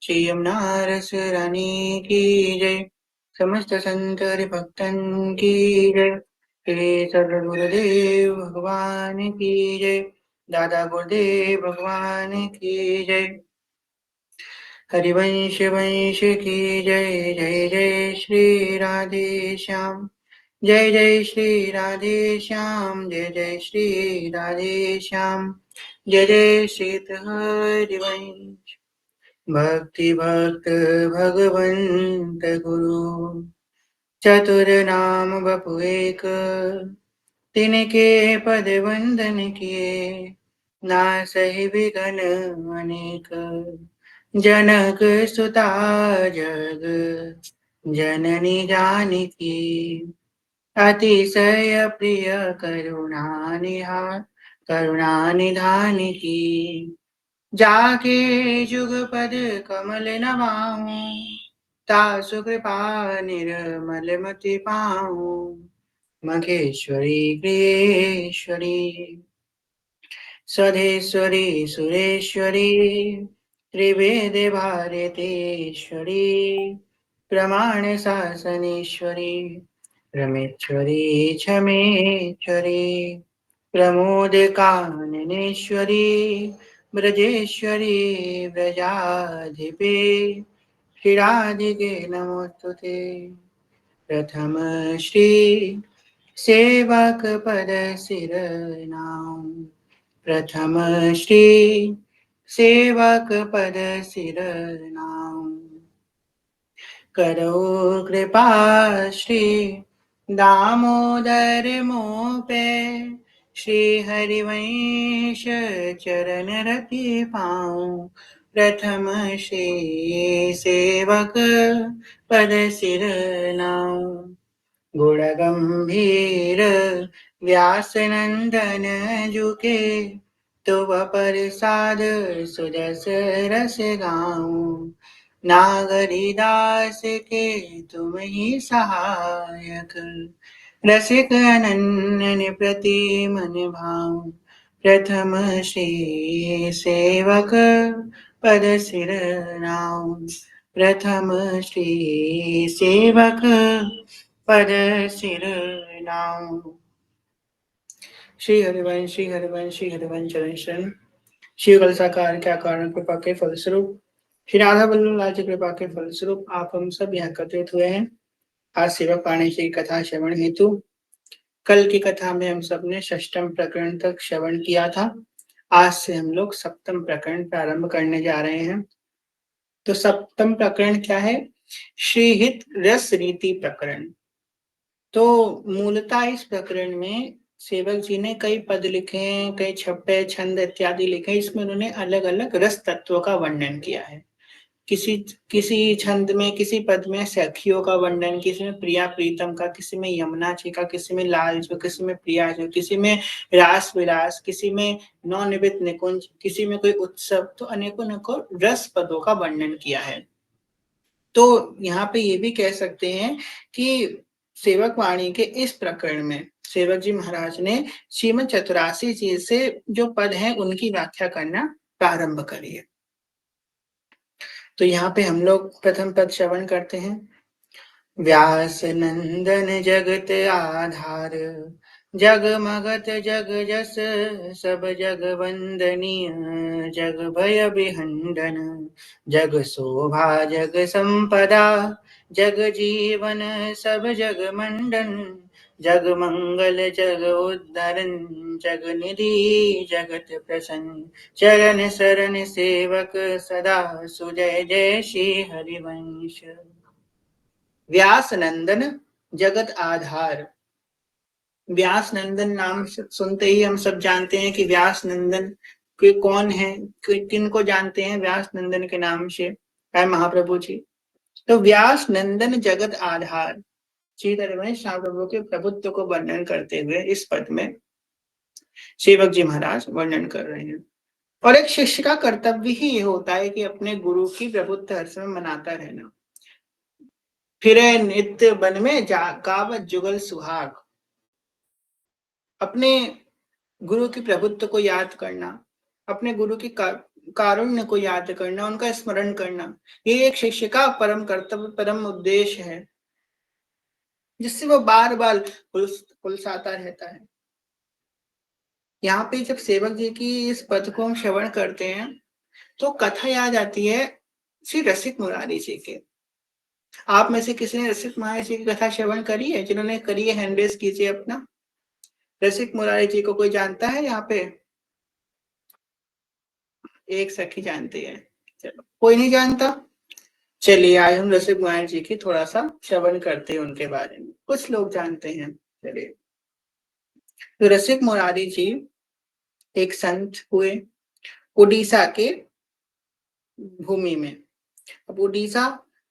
श्री यमुना रस रानी की जय। समस्त संत हरि भक्तन की जय। श्री सद्गुरु गुरुदेव भगवान की जय। दादा गुरुदेव भगवान की जय। हरिवंश वंश की जय। जय जय श्री राधे श्याम। जय जय श्री राधे श्याम। जय जय श्री राधे श्याम। जय जय श्री हरिवंश। भक्ति भक्त भगवंत गुरु चतुर नाम बपु एक। तिनके पद वंदन किए नासहि विघ्न अनेक। जनक सुता जग जननी जानकी। अतिशय प्रिय करुणा निहार करुणा निधान की। जाके जुगपद कमल नमाहु तासु कृपा निर्मल मति पाहु। मघेश्वरी गृहेश्वरी स्वधेश्वरी सुरेश्वरी त्रिवेद भारतेश्वरी प्रमाण शासनेश्वरी रमेश्वरी क्षमेश्वरी प्रमोद काननेश्वरी ब्रजेश्वरी व्रजाधिपे श्रीराधिके नमोस्तुते। प्रथम श्री सेवक पद सिर नाम। प्रथम श्री सेवक पद सिर नाम। करो कृपा श्री दामोदर मोह पे। श्री हरिवंश चरण रति पाऊं। प्रथम श्री सेवक पद सिर नाम। गुण गंभीर व्यास नंदन जुके। तुव प्रसाद सुजस रस गाऊं। नागरिदास के तुम ही सहायक। रसिक अनन्य प्रति मन भाऊं। प्रथम श्री सेवक पद सिर नाम। प्रथम श्री सेवक पद सिर नाम। श्री हरिवंश श्री हरिवंश श्री हरिवंश चरण शरण। शिव कल साकार क्या कारण कृपा के फलस्वरूप श्री राधा वल्लभ लाल की कृपा के फलस्वरूप आप हम सब यहाँ एकत्रित हुए हैं आज सेवक वाणी की कथा श्रवण हेतु। कल की कथा में हम सब ने षष्ठम प्रकरण तक श्रवण किया था। आज से हम लोग सप्तम प्रकरण प्रारंभ करने जा रहे हैं। तो सप्तम प्रकरण क्या है? श्रीहित रस रीति प्रकरण। तो मूलतः इस प्रकरण में सेवक जी ने कई पद लिखे हैं, कई छप्पे छंद इत्यादि लिखे। इसमें उन्होंने अलग अलग रस तत्वों का वर्णन किया है। किसी किसी छंद में, किसी पद में सखियों का वर्णन, किसी में प्रिया प्रीतम का, किसी में यमुना जी का, किसी में लाल जो, किसी में प्रिया जो, किसी में रास विलास, किसी में नवनिर्मित निकुंज, किसी में कोई उत्सव। तो अनेकों अनेकों रस पदों का वर्णन किया है। तो यहाँ पे ये भी कह सकते हैं कि सेवक वाणी के इस प्रकरण में सेवक जी महाराज ने श्रीमद चतुरासी जी से जो पद हैं उनकी व्याख्या करना प्रारंभ करी है। तो यहाँ पे हम लोग प्रथम पद श्रवण करते हैं। व्यास नंदन जगत आधार जग मगत जग जस सब जग वंदनीय जग भय विहंडन जग शोभा जग संपदा जग जीवन सब जग मंडन जग मंगल जग उद्धरण जग निधि जगत प्रसन्न चरण शरण सेवक सदा सुजय जय श्री हरिवंश। व्यास नंदन जगत आधार। व्यास नंदन नाम सुनते ही हम सब जानते हैं कि व्यास नंदन के कौन है, किन को जानते हैं व्यास नंदन के नाम से? है महाप्रभु जी। तो व्यास नंदन जगत आधार श्री हरिवंश प्रभु के प्रभुत्व को वर्णन करते हुए इस पद में सेवक जी महाराज वर्णन कर रहे हैं। और एक शिष्य का कर्तव्य ही ये होता है कि अपने गुरु की प्रभुत्व हर समय मनाता रहना। फिरे नित्य बन में गावत जुगल सुहाग। अपने गुरु की प्रभुत्व को याद करना, अपने गुरु की कारुण्य को याद करना, उनका स्मरण करना, ये एक शिष्य का परम कर्तव्य, परम उद्देश्य है, जिससे वो बार बार पुलसाता रहता है। यहाँ पे जब सेवक जी की इस पद को हम श्रवण करते हैं तो कथा याद आती है श्री रसिक मुरारी जी के। आप में से किसी ने रसिक मुरारी जी की कथा श्रवण करी है? जिन्होंने करी है हैंड रेज कीजिए अपना। रसिक मुरारी जी को कोई जानता है यहाँ पे? एक सखी जानती है। चलो, कोई नहीं जानता? चलिए आज हम रसिक मुरारी जी की थोड़ा सा श्रवण करते हैं, उनके बारे में कुछ लोग जानते हैं। चलिए, तो रसिक मुरारी जी एक संत हुए उड़ीसा के भूमि में। अब उड़ीसा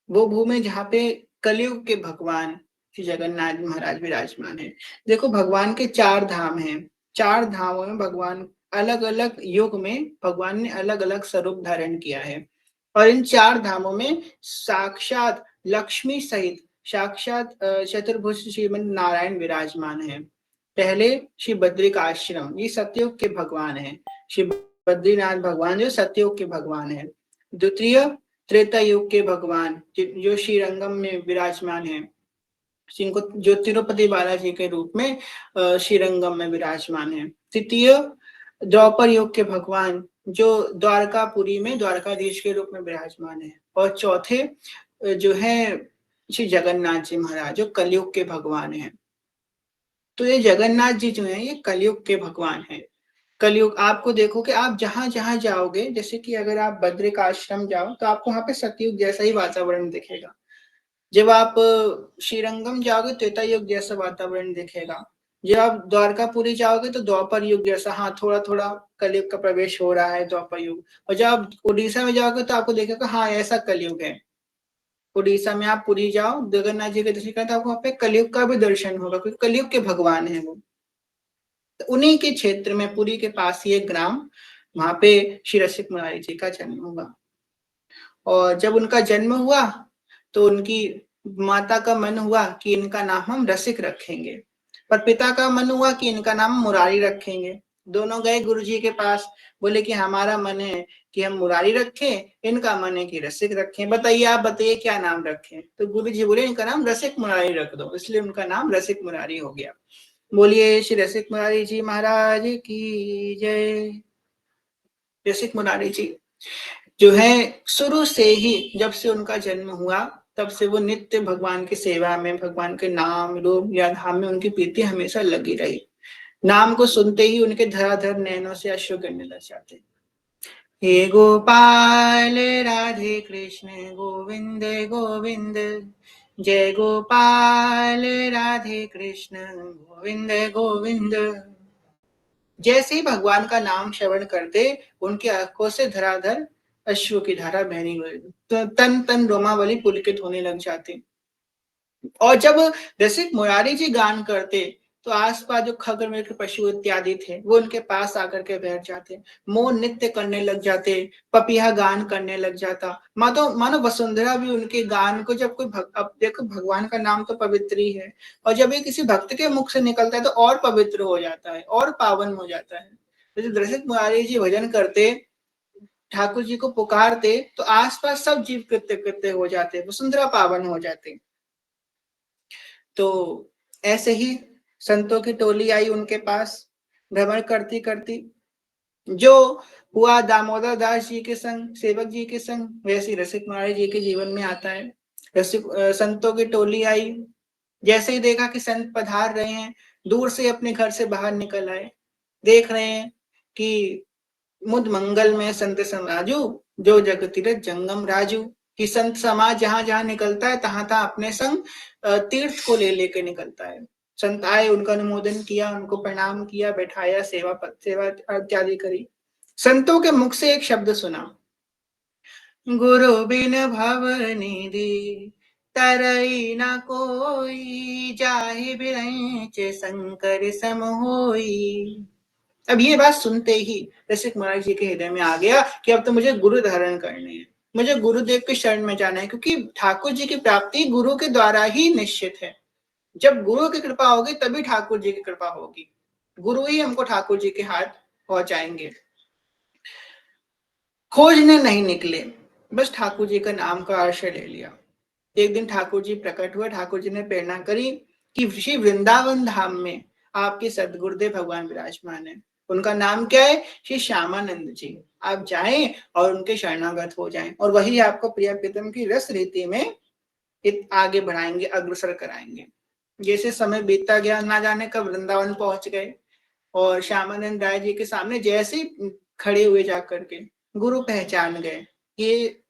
वो भूमि जहाँ पे कलयुग के भगवान श्री जगन्नाथ महाराज विराजमान है। देखो, भगवान के 4 धाम हैं। 4 धामों में भगवान अलग अलग युग में भगवान ने अलग अलग स्वरूप धारण किया है। और इन 4 धामों में साक्षात लक्ष्मी सहित साक्षात चतुर्भुज श्रीमन नारायण विराजमान है। पहले श्री बद्रिकाश्रम, ये सतयुग के भगवान है। श्री बद्रीनाथ भगवान जो सतयुग के भगवान है। द्वितीय त्रेता युग के भगवान जो श्रीरंगम में विराजमान है, जिनको जो तिरुपति बालाजी के रूप में श्रीरंगम में विराजमान है। तृतीय द्वापर युग के भगवान जो द्वारकापुरी में द्वारकाधीश के रूप में विराजमान है। और चौथे जो है श्री जगन्नाथ जी महाराज जो कलयुग के भगवान है। तो ये जगन्नाथ जी जो है ये कलयुग के भगवान है। कलयुग, आपको देखो कि आप जहां जहां जाओगे, जैसे कि अगर आप बद्रिक आश्रम जाओ तो आपको वहां पे सतयुग जैसा ही वातावरण दिखेगा। जब आप श्रीरंगम जाओगे त्रेता युग जैसा वातावरण दिखेगा। जब आप द्वारकापुरी जाओगे तो द्वापर युग जैसा, हाँ थोड़ा थोड़ा कलयुग का प्रवेश हो रहा है, द्वापर युग। और जब आप उड़ीसा में जाओगे तो आपको देखेगा हाँ ऐसा कलयुग है। उड़ीसा में आप पुरी जाओ, जगन्नाथ जी के दर्शन करें तो आपको वहाँ पे कलयुग का भी दर्शन होगा, क्योंकि कलयुग के भगवान है वो। तो उन्हीं के क्षेत्र में पुरी के पास ही एक ग्राम, वहां पे श्री रसिक मुरारी जी का जन्म हुआ। और जब उनका जन्म हुआ तो उनकी माता का मन हुआ कि इनका नाम हम रसिक रखेंगे, पर पिता का मन हुआ कि इनका नाम मुरारी रखेंगे। दोनों गए गुरु जी के पास, बोले कि हमारा मन है कि हम मुरारी रखें, इनका मन है कि रसिक रखें, बताइए आप बताइए क्या नाम रखें। तो गुरु जी बोले इनका नाम रसिक मुरारी रख दो, इसलिए उनका नाम रसिक मुरारी हो गया। बोलिए श्री रसिक मुरारी जी महाराज की जय। रसिक मुरारी जी जो है शुरू से ही, जब से उनका जन्म हुआ तब से वो नित्य भगवान की सेवा में, भगवान के नाम रूप या धाम में उनकी प्रीति हमेशा लगी रही। नाम को सुनते ही उनके धराधर नैनों से अश्रु गिरने लग जाते। हे गोपाल राधे कृष्ण गोविंद गोविंद, जय गोपाल राधे कृष्ण गोविंद गोविंद। जैसे ही भगवान का नाम श्रवण करते उनकी आंखों से धराधर अश्रु की धारा बहनी हुई, तो तन तन रोमावली पुलकित होने लग जाते। और जब रसिक मुरारी जी गान करते तो आसपास जो खग मृग पशु इत्यादि थे वो उनके पास आकर के बैठ जाते, मोह नृत्य करने लग जाते, पपिया गान करने लग जाता। मानो वसुंधरा भी उनके गान को, जब कोई अब देखो भगवान का नाम तो पवित्र ही है, और जब ये किसी भक्त के मुख से निकलता है तो और पवित्र हो जाता है और पावन हो जाता है। तो जब रसिक मुरारी जी भजन करते, ठाकुर जी को पुकारते तो आसपास सब जीव कृत्य कृत्य हो जाते, वसुंधरा पावन हो जाते। तो ऐसे ही संतों की टोली आई उनके पास भ्रमण करती करती। जो हुआ दामोदर दास जी के संग, सेवक जी के संग, वैसे रसिक मुरारी जी के जीवन में आता है। रसिक संतों की टोली आई, जैसे ही देखा कि संत पधार रहे हैं, दूर से अपने घर से बाहर निकल आए। देख रहे हैं कि मुद मंगल में संत समाजू, जो जग तीरथ जंगम राजू, कि संत समाज जहां जहां निकलता है तहां तहां अपने संग तीर्थ को ले लेके निकलता है। संत आए, उनका अनुमोदन किया, उनको प्रणाम किया, बैठाया, सेवा इत्यादि करी। संतों के मुख से एक शब्द सुना, गुरु बिन भव निधि तरई न कोई, जाहि बिरंच शंकर सम होई। अब ये बात सुनते ही रसिक महाराज जी के हृदय में आ गया कि अब तो मुझे गुरु धारण करने हैं, मुझे गुरुदेव के शरण में जाना है, क्योंकि ठाकुर जी की प्राप्ति गुरु के द्वारा ही निश्चित है। जब गुरु की कृपा होगी तभी ठाकुर जी की कृपा होगी, गुरु ही हमको ठाकुर जी के हाथ पहुंचाएंगे। खोजने नहीं निकले, बस ठाकुर जी का नाम का आश्रय ले लिया। एक दिन ठाकुर जी प्रकट हुए, ठाकुर जी ने प्रेरणा करी कि श्री वृंदावन धाम में आपके सदगुरुदेव भगवान विराजमान है। उनका नाम क्या है? श्री श्यामानंद जी। आप जाएं और उनके शरणागत हो जाएं, और वही आपको प्रिय प्रीतम की रस रीति में आगे बढ़ाएंगे, अग्रसर कराएंगे। जैसे समय बीतता गया, ना जाने कब वृंदावन पहुंच गए, और श्यामानंद राय जी के सामने जैसे ही खड़े हुए जाकर के गुरु पहचान गए, ये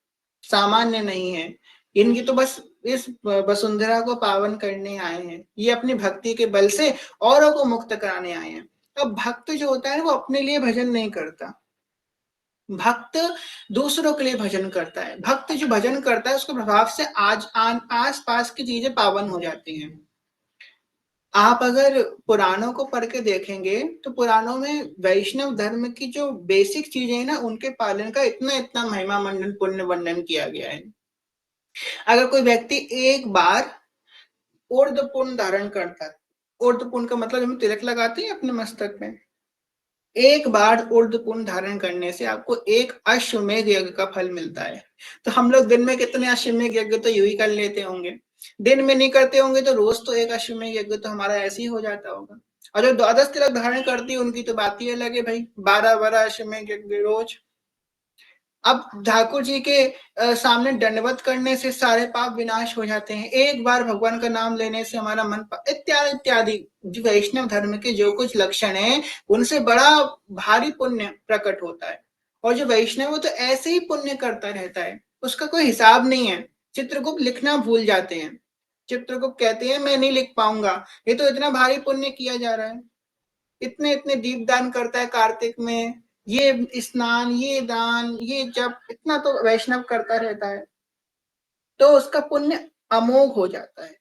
सामान्य नहीं है, इनकी तो बस इस वसुंधरा को पावन करने आए हैं, ये अपनी भक्ति के बल से औरों को मुक्त कराने आए हैं। अब भक्त जो होता है वो अपने लिए भजन नहीं करता, भक्त दूसरों के लिए भजन करता है। भक्त जो भजन करता है उसके प्रभाव से आस पास की चीजें पावन हो जाती हैं। आप अगर पुराणों को पढ़ के देखेंगे तो पुराणों में वैष्णव धर्म की जो बेसिक चीजें हैं ना, उनके पालन का इतना इतना महिमा मंडन पुण्य वर्णन किया गया है। अगर कोई व्यक्ति एक बार ऊर्ध्व पुण्य धारण करता है, ऊर्ध्व पुण्य का मतलब हम तिलक लगाते हैं अपने मस्तक में, एक बार ऊर्ध्व पुण्य धारण करने से आपको एक अश्वमेध यज्ञ का फल मिलता है। तो हम लोग दिन में कितने अश्वमेध यज्ञ तो यूं ही कर लेते होंगे, दिन में नहीं करते होंगे तो रोज तो एक अश्वमेध यज्ञ तो हमारा ऐसे ही हो जाता होगा। और जो द्वादश तिलक धारण करती है उनकी तो बात ही अलग है भाई, 12 12 अश्वमेध यज्ञ रोज। अब ठाकुर जी के सामने दंडवत करने से सारे पाप विनाश हो जाते हैं, एक बार भगवान का नाम लेने से हमारा मन इत्यादि इत्यादि, जो वैष्णव धर्म के जो कुछ लक्षण है उनसे बड़ा भारी पुण्य प्रकट होता है। और जो वैष्णव वो तो ऐसे ही पुण्य करता रहता है, उसका कोई हिसाब नहीं है। चित्रगुप्त लिखना भूल जाते हैं, चित्रगुप्त कहते हैं मैं नहीं लिख पाऊंगा, ये तो इतना भारी पुण्य किया जा रहा है, इतने इतने दीपदान करता है कार्तिक में, ये स्नान, ये दान, ये जप, इतना तो वैष्णव करता रहता है, तो उसका पुण्य अमोघ हो जाता है।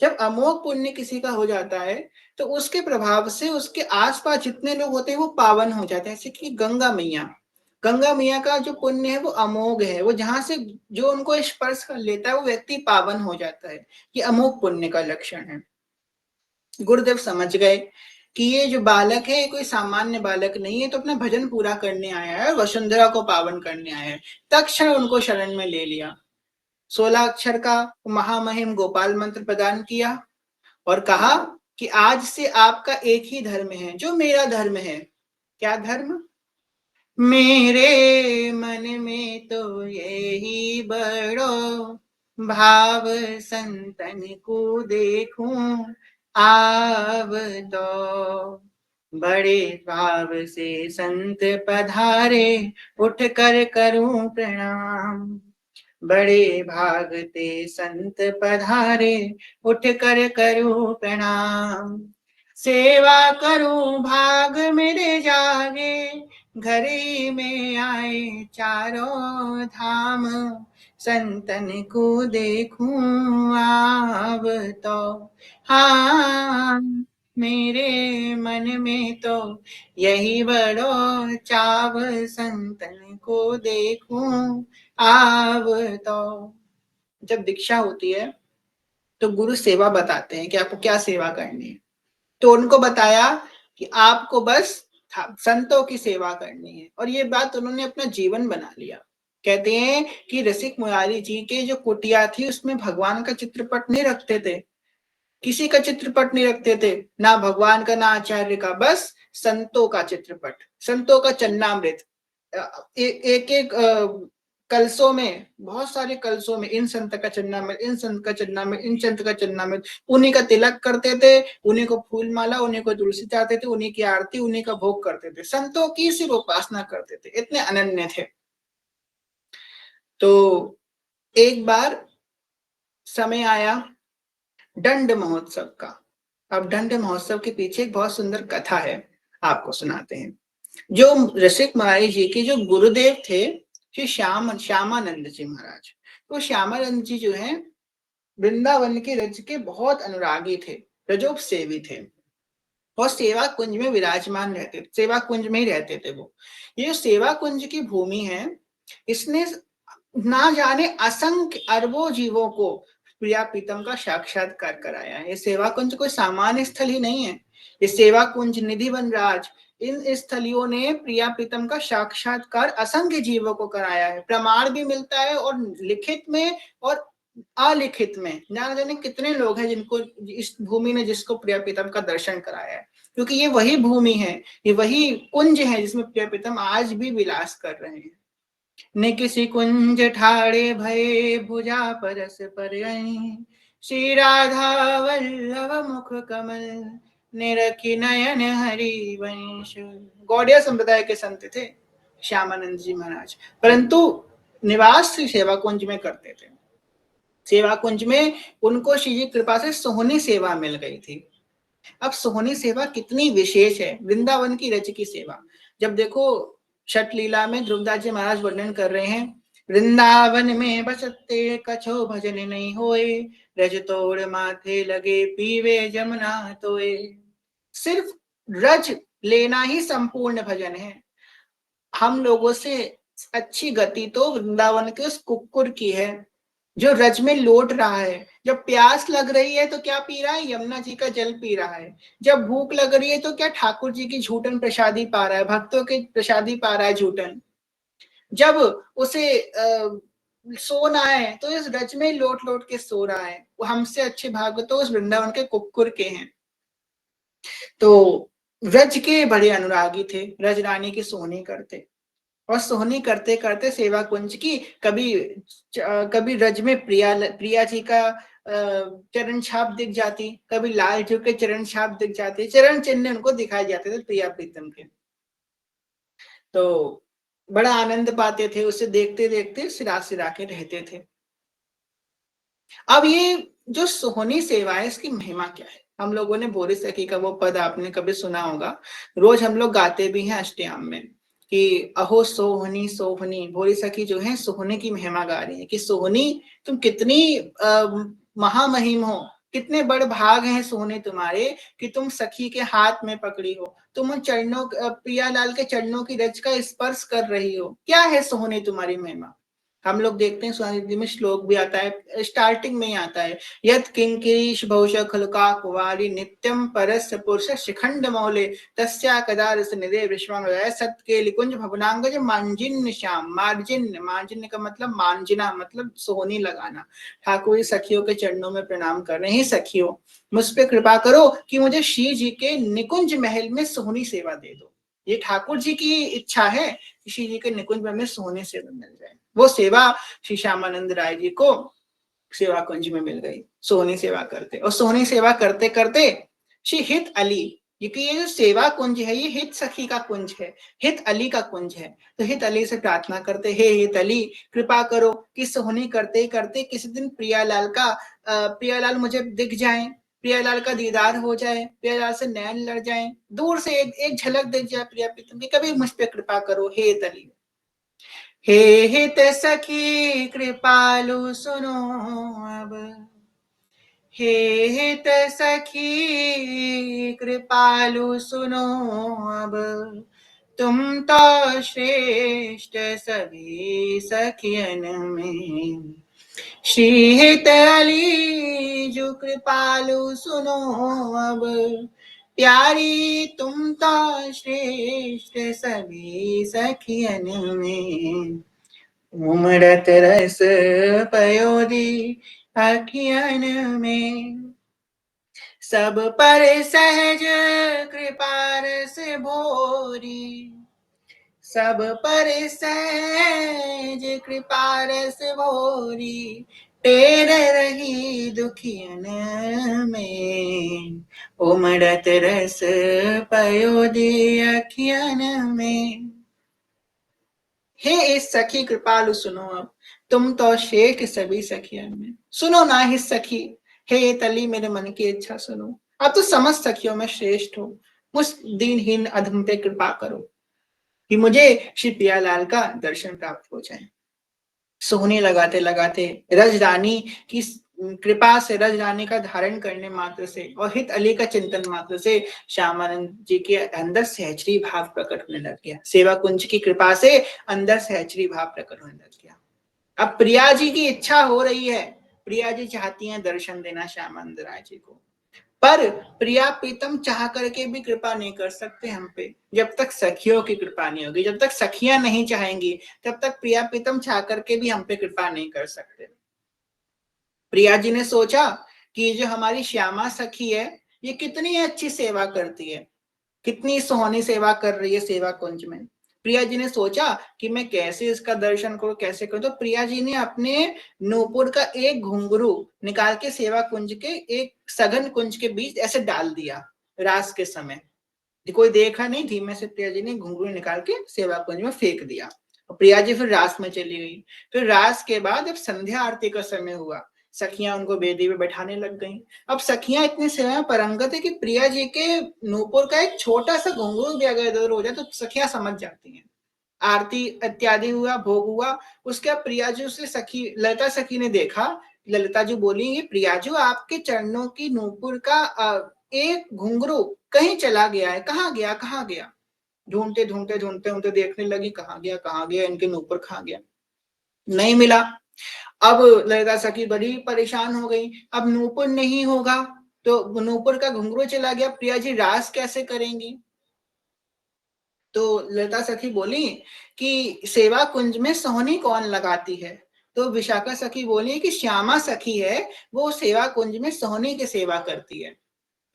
जब अमोघ पुण्य किसी का हो जाता है तो उसके प्रभाव से उसके आसपास जितने लोग होते हैं वो पावन हो जाते हैं। जैसे कि गंगा मैया का जो पुण्य है वो अमोघ है, वो जहां से जो उनको स्पर्श कर लेता है वो व्यक्ति पावन हो जाता है। ये अमोघ पुण्य का लक्षण है। गुरुदेव समझ गए कि ये जो बालक है कोई सामान्य बालक नहीं है, तो अपना भजन पूरा करने आया है, वसुंधरा को पावन करने आया है। तत्क्षण उनको शरण में ले लिया, 16 अक्षर का महामहिम गोपाल मंत्र प्रदान किया और कहा कि आज से आपका एक ही धर्म है जो मेरा धर्म है। क्या धर्म? मेरे मन में तो यही बड़ो भाव, संतन को देखूं आव तो। बड़े भाव से संत पधारे, उठ कर करूं प्रणाम। बड़े भागते संत पधारे, उठ कर करूं प्रणाम। सेवा करूं भाग मेरे जागे, घर ही में आए चारों धाम। संतन को देखूं आव तो, हाँ मेरे मन में तो यही बड़ो चाव, संतन को देखूं आव तो। जब दीक्षा होती है तो गुरु सेवा बताते हैं कि आपको क्या सेवा करनी है। तो उनको बताया कि आपको बस संतों की सेवा करनी है, और ये बात उन्होंने अपना जीवन बना लिया। कहते हैं कि रसिक मुरारी जी के जो कुटिया थी उसमें भगवान का चित्रपट नहीं रखते थे, किसी का चित्रपट नहीं रखते थे, ना भगवान का ना आचार्य का, बस संतों का चित्रपट, संतों का चन्नामृत। एक एक कलसों में, बहुत सारे कलसों में इन संत का चन्नामृत, इन संत का चन्नामृत, इन संत का चन्नामृत, उन्हीं का तिलक करते थे, उन्हीं को फूल माला, उन्हीं को तुलसी चाहते थे, उन्हीं की आरती, उन्हीं का भोग करते थे, संतों की सिर्फ उपासना करते थे, इतने अनन्य थे। तो एक बार समय आया दंड महोत्सव का। अब दंड महोत्सव के पीछे एक बहुत सुंदर कथा है, आपको सुनाते हैं। जो रसिक महाराज जी के जो गुरुदेव थे श्री श्यामानंद जी महाराज, तो श्यामानंद जी जो है वृंदावन के रज के बहुत अनुरागी थे, रजोप सेवी थे, और सेवा कुंज में विराजमान रहते थे, सेवा कुंज में ही रहते थे वो। ये जो सेवा कुंज की भूमि है, इसने ना जाने असंख्य अरबों जीवों को प्रिया प्रीतम का साक्षात्कार कराया है। ये सेवा कुंज कोई सामान्य स्थल ही नहीं है, ये सेवा कुंज निधि वनराज इन स्थलियों ने प्रिया प्रीतम का साक्षात्कार असंख्य जीवों को कराया है। प्रमाण भी मिलता है और लिखित में और अलिखित में ना जाने कितने लोग हैं जिनको इस भूमि ने जिसको प्रिया प्रीतम का दर्शन कराया है, क्योंकि ये वही भूमि है, ये वही कुंज है जिसमें प्रिया प्रीतम आज भी विलास कर रहे हैं। ने किसी कुंज ठाड़े भये भुजा परस पर श्री राधा वल्लभ मुख कमल ने रखी नयन हरि वंश। गौड़िया संप्रदाय के संत थे श्यामानंद जी महाराज, परंतु निवास श्री सेवा कुंज में करते थे। सेवा कुंज में उनको श्री जी कृपा से सोहनी सेवा मिल गई थी। अब सोहनी सेवा कितनी विशेष है, वृंदावन की रज की सेवा। जब देखो छठ लीला में ध्रुवदास जी महाराज वर्णन कर रहे हैं, वृंदावन में बसते कछो भजन नहीं होए, रज तोड़ माथे लगे पीवे जमुना तोए। सिर्फ रज लेना ही संपूर्ण भजन है। हम लोगों से अच्छी गति तो वृंदावन के उस कुक्कुर की है जो रज में लौट रहा है। जब प्यास लग रही है तो क्या पी रहा है, यमुना जी का जल पी रहा है। जब भूख लग रही है तो क्या ठाकुर जी की झूठन प्रसादी पा रहा है, भक्तों के प्रसादी पा रहा है झूठन। जब उसे सोना है तो इस रज में लौट लौट के सो रहा है। वो हमसे अच्छे भाग तो उस वृंदावन के कुक्कुर के हैं। तो रज के बड़े अनुरागी थे, रज रानी की सोहनी करते और सोहनी करते करते सेवा कुंज की कभी रज में प्रिया जी का चरण छाप दिख जाती, कभी लाल जी के चरण छाप दिख जाते, चरण चिन्ह उनको दिखाई जाते थे प्रिया प्रीतम के। तो बड़ा आनंद पाते थे, उसे देखते देखते सिरा सिरा के रहते थे। अब ये जो सोहनी सेवा है इसकी महिमा क्या है। हम लोगों ने बोरी सखी का वो पद आपने कभी सुना होगा, रोज हम लोग गाते भी हैं अष्टयाम में कि अहो सोहनी सोहनी। भोरी सखी जो है सोहनी की महिमा गा रही है कि सोहनी तुम कितनी महामहिम हो, कितने बड़े भाग हैं सोहनी तुम्हारे कि तुम सखी के हाथ में पकड़ी हो, तुम उन चरणों प्रियालाल के चरणों की रज का स्पर्श कर रही हो। क्या है सोहनी तुम्हारी महिमा। हम लोग देखते हैं स्वामी में श्लोक भी आता है, स्टार्टिंग में ही आता है, यत किंकिरीश भौष खलका कुवारी नित्यम परस पुरुष शिखंड मौले तस्या कदारस निदे विश्वांग सत के लिकुंज भवनांगज मांजिन श्याम। मार्जिन, मांजिन का मतलब मांजना, मतलब सोहनी लगाना। ठाकुर सखियों के चरणों में प्रणाम कर रहे हैं, सखियों मुझ पे कृपा करो कि मुझे श्री जी के निकुंज महल में सोहनी सेवा दे दो। ये ठाकुर जी की इच्छा है कि श्री जी के निकुंज महल में सोहनी सेवा मिल जाए। वो सेवा श्री श्यामानंद राय जी को सेवा कुंज में मिल गई, सोहनी सेवा करते और सोहनी सेवा करते करते श्री हित अली, क्योंकि ये जो सेवा कुंज है ये हित सखी का कुंज है, हित अली का कुंज है। तो हित अली से प्रार्थना करते, हे हित अली कृपा करो कि सोहनी करते करते किसी दिन प्रियालाल मुझे दिख जाए, प्रियालाल का दीदार हो जाए, प्रियालाल से नैन लड़ जाए, दूर से एक झलक दिख जाए प्रिया प्रीतम की, कभी मुझ पे कृपा करो हे हित अली। हे हित सखी कृपालु सुनो अब, हे हित सखी कृपालु सुनो अब, तुम तो श्रेष्ठ सभी सखियन में। श्री हित अली जो कृपालु सुनो अब, प्यारी तुम तो श्रेष्ठ सभी सखियन में। उमड़त रस पयोदी अखियन में, सब पर सहज कृपा रस भोरी, सब पर सहज कृपा रस भोरी, टेर रही दुखियन में। उमड़त रस पयोदी अखियन में। हे इस सखी कृपालु सुनो अब, तुम तो श्रेष्ठ सभी सखियन में। सुनो ना ही सखी, हे तली मेरे मन की इच्छा सुनो, अब तो समस्त सखियों में श्रेष्ठ हो, मुझ दीनहीन अधम पे कृपा करो कि मुझे श्री प्रियालाल का दर्शन प्राप्त हो जाए। सोहनी लगाते लगाते रज रानी की कृपा से, रज रानी का धारण करने मात्र से और हित अली का चिंतन मात्र से श्यामानंद जी के अंदर सहचरी भाव प्रकट होने लग गया। सेवा कुंज की कृपा से अंदर सहचरी भाव प्रकट होने लग गया। अब प्रिया जी की इच्छा हो रही है, प्रिया जी चाहती हैं दर्शन देना श्यामानंद राय जी को, पर प्रिया प्रीतम चाह करके भी कृपा नहीं कर सकते हम पे, जब तक सखियों की कृपा नहीं होगी। जब तक सखियां नहीं चाहेंगी तब तक प्रिया प्रीतम चाह करके भी हम पे कृपा नहीं कर सकते। प्रिया जी ने सोचा कि जो हमारी श्यामा सखी है ये कितनी अच्छी सेवा करती है, कितनी सोहनी सेवा कर रही है सेवा कुंज में। प्रिया जी ने सोचा कि मैं कैसे इसका दर्शन करूं, कैसे करूं। तो प्रिया जी ने अपने नूपुर का एक घुंघरू निकाल के सेवा कुंज के एक सघन कुंज के बीच ऐसे डाल दिया रात के समय। कोई देखा नहीं, धीमे से प्रिया जी ने घुंघरू निकाल के सेवा कुंज में फेंक दिया। और प्रिया जी फिर रास में चली गई। फिर रास के बाद जब संध्या आरती का समय हुआ, सखियां उनको बेदी में बैठाने लग गईं। अब सखियां इतनी सेवा में परंगत है कि प्रिया जी के नूपुर का एक छोटा सा घुंघरू भी अगर इधर हो जाए तो सखियां समझ जाती हैं। आरती इत्यादि हुआ, भोग हुआ। उसके बाद प्रिया जी से सखी ललिता सखी ने देखा। ललिता जी बोली, ये प्रिया जी आपके चरणों की नूपुर का एक घुंघरू कहीं चला गया है, कहाँ गया कहाँ गया। ढूंढते ढूंढते ढूंढते ढूंढते देखने लगी, कहाँ गया इनके नूपुर, कहाँ गया, नहीं मिला। अब ललिता सखी बड़ी परेशान हो गई। अब नूपुर नहीं होगा तो नूपुर का घुंघरू चला गया, प्रिया जी रास कैसे करेंगी। तो ललिता सखी बोली कि सेवा कुंज में सोहनी कौन लगाती है। तो विशाखा सखी बोली कि श्यामा सखी है, वो सेवा कुंज में सोहनी की सेवा करती है।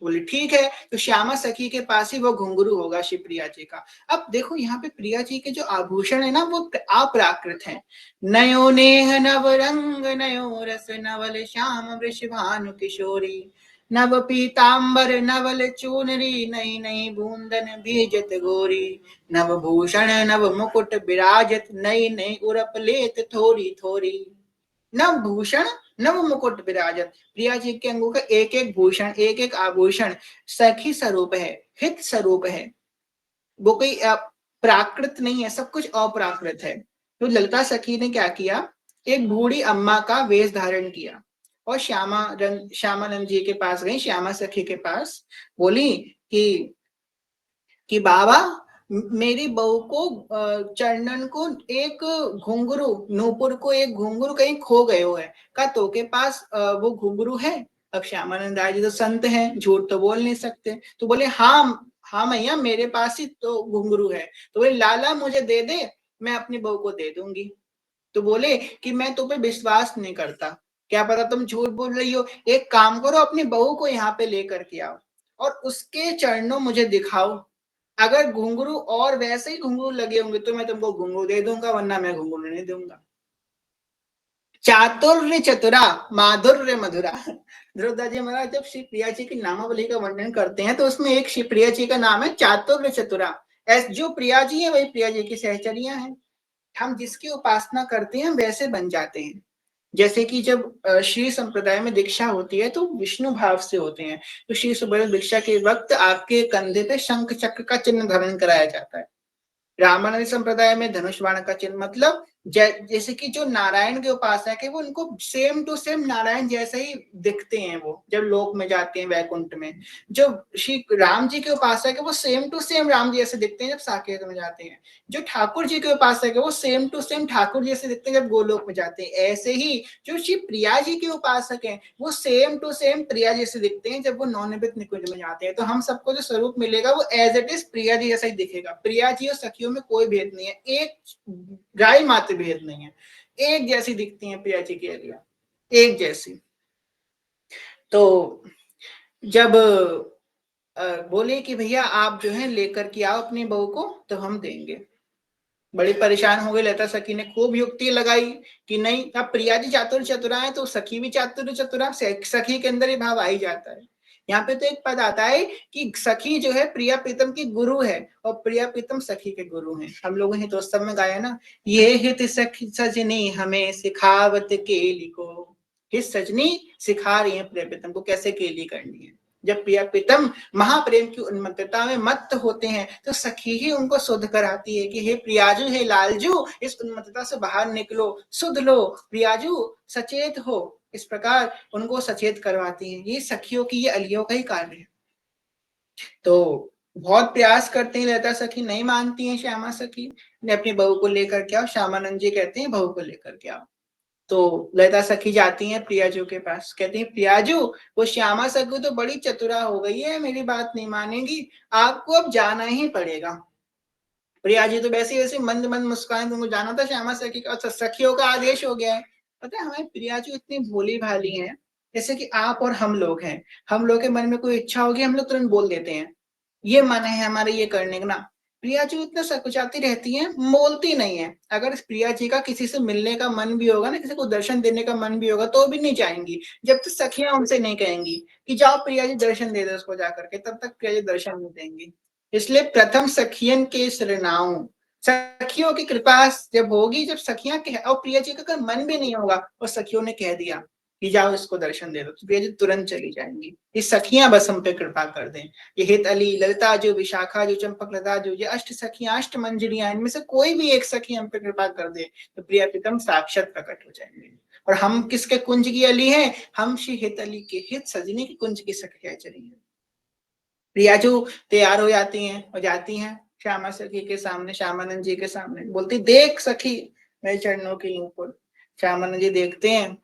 बोली ठीक है, तो श्यामा सखी के पास ही वो घुंघरू होगा शिव प्रिया जी का। अब देखो यहाँ पे प्रिया जी के जो आभूषण है ना वो अप्राकृत है। नयो नेह नव रंग नयो रस नवल श्याम वृषभानु किशोरी, नव पीतांबर नवल चूनरी नई नई बूंदन बीजत गोरी, नव भूषण नव मुकुट विराजत नई नई उरप लेत थोरी थोरी। नव भूषण नव मुकुट विराजत, प्रिया जी के अंगों का एक एक भूषण, एक एक आभूषण सखी स्वरूप है, हित स्वरूप है। वो कोई प्राकृत नहीं है, सब कुछ अप्राकृत है। तो ललिता सखी ने क्या किया, एक बूढ़ी अम्मा का वेश धारण किया और श्यामानंद जी के पास गई, श्यामा सखी के पास। बोली कि बाबा मेरी बहू को चंदन को एक घुंघरू, नूपुर को एक घुंघरू कहीं खो गयो है, का तो के पास वो घुंघरू है। अब श्यामानंद राय जी तो संत हैं, झूठ तो बोल नहीं सकते। तो बोले हाँ हाँ मैया मेरे पास ही तो घुंघरू है। तो बोले लाला मुझे दे दे, मैं अपनी बहू को दे दूंगी। तो बोले कि मैं तुम पे विश्वास नहीं करता, क्या पता तुम झूठ बोल रही हो। एक काम करो अपनी बहू को यहाँ पे लेकर के आओ और उसके चरणों मुझे दिखाओ। अगर घुंघरू और वैसे ही घुंघरू लगे होंगे तो मैं तुमको घुंघरू दे दूंगा, वरना मैं घुंघरू नहीं दूंगा। चातुर्य चतुरा माधुर्य मधुरा। ध्रुवदास जी महाराज जब श्री प्रिया जी की नामावली का वर्णन करते हैं तो उसमें एक श्री प्रिया जी का नाम है चातुर्य चतुरा। जो प्रिया जी है वही प्रिया जी की सहचरियां हैं। हम जिसकी उपासना करते हैं वैसे बन जाते हैं। जैसे कि जब श्री संप्रदाय में दीक्षा होती है तो विष्णु भाव से होते हैं। तो श्री सुबह दीक्षा के वक्त आपके कंधे पे शंख चक्र का चिन्ह धारण कराया जाता है। रामानुज संप्रदाय में धनुष बाण का चिन्ह, मतलब जैसे कि जो नारायण के उपासक है वो उनको सेम टू सेम नारायण जैसे ही दिखते हैं वो जब लोक में जाते हैं वैकुंठ में। जो श्री राम जी के उपासक है वो same to same Ram ji जैसे दिखते हैं जब साकेत में जाते हैं। जो ठाकुर जी के उपासक है वो सेम टू सेम ठाकुर जैसे दिखते हैं जब गोलोक में जाते हैं। ऐसे ही जो श्री प्रिया जी के उपासक हैं वो सेम टू सेम प्रिया जैसे दिखते हैं जब वो नौनिवृत्त निकुंज में जाते हैं। तो हम सबको जो स्वरूप मिलेगा वो as it is Priya ji जैसा ही दिखेगा। प्रिया जी और सखियों में कोई भेद नहीं है, एक गाय मात्र भेद नहीं है, एक जैसी दिखती हैं प्रिया जी के लिए, एक जैसी। तो जब बोले कि भैया आप जो है लेकर के आओ अपनी बहू को तो हम देंगे। बड़ी परेशान हो गई लता सखी ने खूब युक्ति लगाई कि नहीं, अब प्रिया जी चातुर चतुरा है तो सखी भी चातुर चतुरा, सखी के अंदर ही भाव आ ही जाता है। यहाँ पे तो एक पद आता है कि सखी जो है प्रिया प्रीतम की गुरु है और प्रिया प्रीतम सखी के गुरु हैं। हम लोगों ने तो सब में गाया ना, ये हित सखी सजनी हमें सिखावत केली को। हित सजनी सिखा रही है प्रिया प्रीतम को कैसे केली करनी है। जब प्रिया प्रीतम महाप्रेम की उन्मत्तता में मत्त होते हैं तो सखी ही उनको शुद्ध कराती है कि हे प्रियाजू हे लालजू इस उन्मत्तता से बाहर निकलो, शुद्ध लो, प्रियाजू सचेत हो। इस प्रकार उनको सचेत करवाती है। ये सखियों की, ये अलियों का ही कार्य है। तो बहुत प्रयास करते हैं लता सखी, नहीं मानती हैं श्यामा सखी ने अपनी बहू को लेकर के आओ। श्यामानंद जी कहते हैं बहू को लेकर के आओ। तो ललिता सखी जाती हैं प्रियाजू के पास, कहती हैं प्रियाजू वो श्यामा सखी तो बड़ी चतुरा हो गई है, मेरी बात नहीं मानेगी, आपको अब जाना ही पड़ेगा। प्रिया जी तो वैसे वैसे मंद मंद मुस्कान, तुमको जाना था श्यामा सखी का, अच्छा सखियों का आदेश हो गया है। पता है हमारी प्रिया जी इतनी भोली भाली हैं, जैसे कि आप और हम लोग हैं, हम लोग के मन में कोई इच्छा होगी हम लोग तुरंत बोल देते हैं, ये मन है हमारे ये करने का ना। प्रिया जी इतना सकुचाती रहती हैं, बोलती नहीं है। अगर प्रिया जी का किसी से मिलने का मन भी होगा ना, किसी को दर्शन देने का मन भी होगा तो भी नहीं जाएंगी, जब तक सखियां उनसे नहीं कहेंगी कि जाओ प्रिया जी दर्शन दे दो उसको जाकर के, तब तक प्रिया जी दर्शन नहीं देंगी। इसलिए प्रथम सखियन के शरणाओ, सखियों की कृपा जब होगी, जब सखियां कह, और प्रिया जी का अगर मन भी नहीं होगा और सखियों ने कह दिया कि जाओ इसको दर्शन दे दो, तो प्रिया जी तुरंत चली जाएंगी। ये सखियां बस हम पे कृपा कर दें। ये हित अली, ललिता जो, विशाखा जो, चंपक लता जो, ये अष्ट सखियां, अष्ट मंजरियां, इनमें से कोई भी एक सखी हम पे कृपा कर दे तो प्रिया प्रीतम साक्षात प्रकट हो जाएंगे। और हम किसके कुंज की अली हैं? हम श्री हित अली के हित सजनी के कुंज की सखियां चली हैं। प्रियाजू तैयार हो जाती हैं और जाती हैं श्यामा सखी के सामने, श्यामानंद जी के सामने, बोलती देख सखी मेरे चरणों की नूपुर। श्यामानंद जी देखते हैं,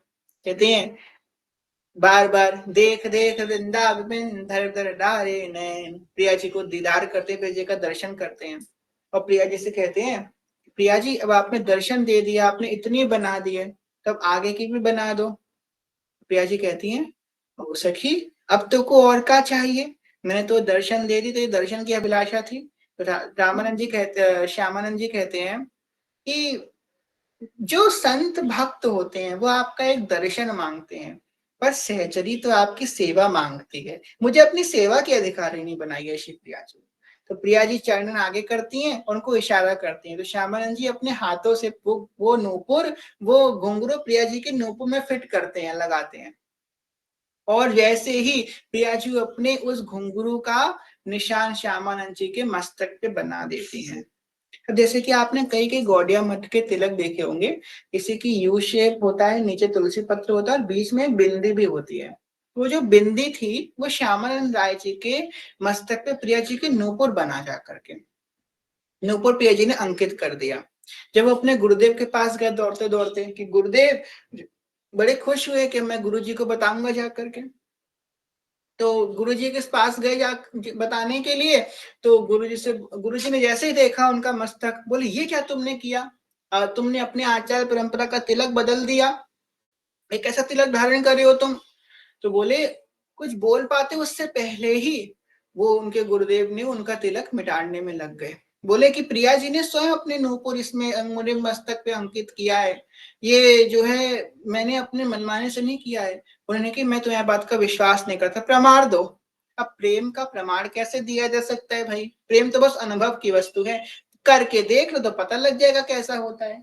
कहते हैं बार बार देख देख वृंदा विपिन धर धर डारे नैन। प्रिया जी को दीदार करते, प्रिया जी का दर्शन करते हैं और प्रिया जी से कहते हैं प्रिया जी अब आपने दर्शन दे दिया, आपने इतनी बना दी है, तब आगे की भी बना दो। प्रिया जी कहती हैं ओ सखी अब तो को और क्या चाहिए, मैंने तो दर्शन दे दी, तो ये दर्शन की अभिलाषा थी। तो रामानंद जी कहते, श्यामानंद जी कहते हैं कि जो संत भक्त होते हैं वो आपका एक दर्शन मांगते हैं, पर सहचरी तो आपकी सेवा मांगती है, मुझे अपनी सेवा की अधिकारी नहीं बनाई है श्री प्रिया जी। तो प्रिया जी चरण आगे करती हैं, उनको इशारा करती हैं, तो श्यामानंद जी अपने हाथों से वो नूपुर, वो घुंघरू प्रिया जी के नूपुर में फिट करते हैं, लगाते हैं। और जैसे ही प्रिया जी अपने उस घुंघरू का निशान श्यामानंद जी के मस्तक पे बना देती हैं। जैसे कि आपने कई कई गौड़िया मठ के तिलक देखे होंगे, किसी की यू शेप होता है, नीचे तुलसी पत्र होता है और बीच में बिंदी भी होती है। वो जो बिंदी थी वो श्यामानंद राय जी के मस्तक पे प्रिया जी के नूपुर बना जा करके, नूपुर प्रिया जी ने अंकित कर दिया। जब वो अपने गुरुदेव के पास गए दौड़ते दौड़ते कि गुरुदेव, बड़े खुश हुए कि मैं गुरु जी को बताऊंगा जा करके, तो गुरुजी के पास गए जा बताने के लिए। तो गुरुजी ने जैसे ही देखा उनका मस्तक, बोले ये क्या तुमने किया, तुमने अपने आचार परंपरा का तिलक बदल दिया, एक ऐसा तिलक धारण कर रहे हो तुम। तो बोले कुछ बोल पाते उससे पहले ही वो उनके गुरुदेव ने उनका तिलक मिटाने में लग गए। बोले कि प्रिया जी ने स्वयं अपने नूपुर इसमें अंगूरे मस्तक पे अंकित किया है, ये जो है मैंने अपने मनमाने से नहीं किया है। उन्होंने कि मैं तुम्हारी बात का विश्वास नहीं करता, प्रमाण दो। अब प्रेम का प्रमाण कैसे दिया जा सकता है भाई, प्रेम तो बस अनुभव की वस्तु है, करके देख लो तो पता लग जाएगा कैसा होता है।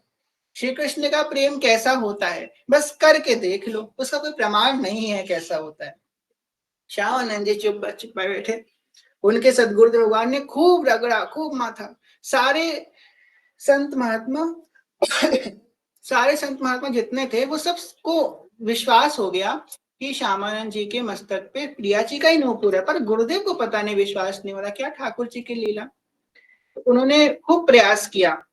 श्री कृष्ण का प्रेम कैसा होता है बस करके देख लो, उसका कोई प्रमाण नहीं है कैसा होता है। श्यामानंद जी चुप चुप बैठे, उनके सदगुरुदेव भगवान ने खूब रगड़ा, खूब माथा। सारे संत महात्मा सारे संत महात्मा जितने थे वो सबको विश्वास हो गया कि श्यामानंद जी के मस्तक पे प्रिया जी का ही नूपुर है, पर गुरुदेव को पता नहीं, विश्वास नहीं हो रहा, क्या ठाकुर जी की लीला। उन्होंने खूब प्रयास किया,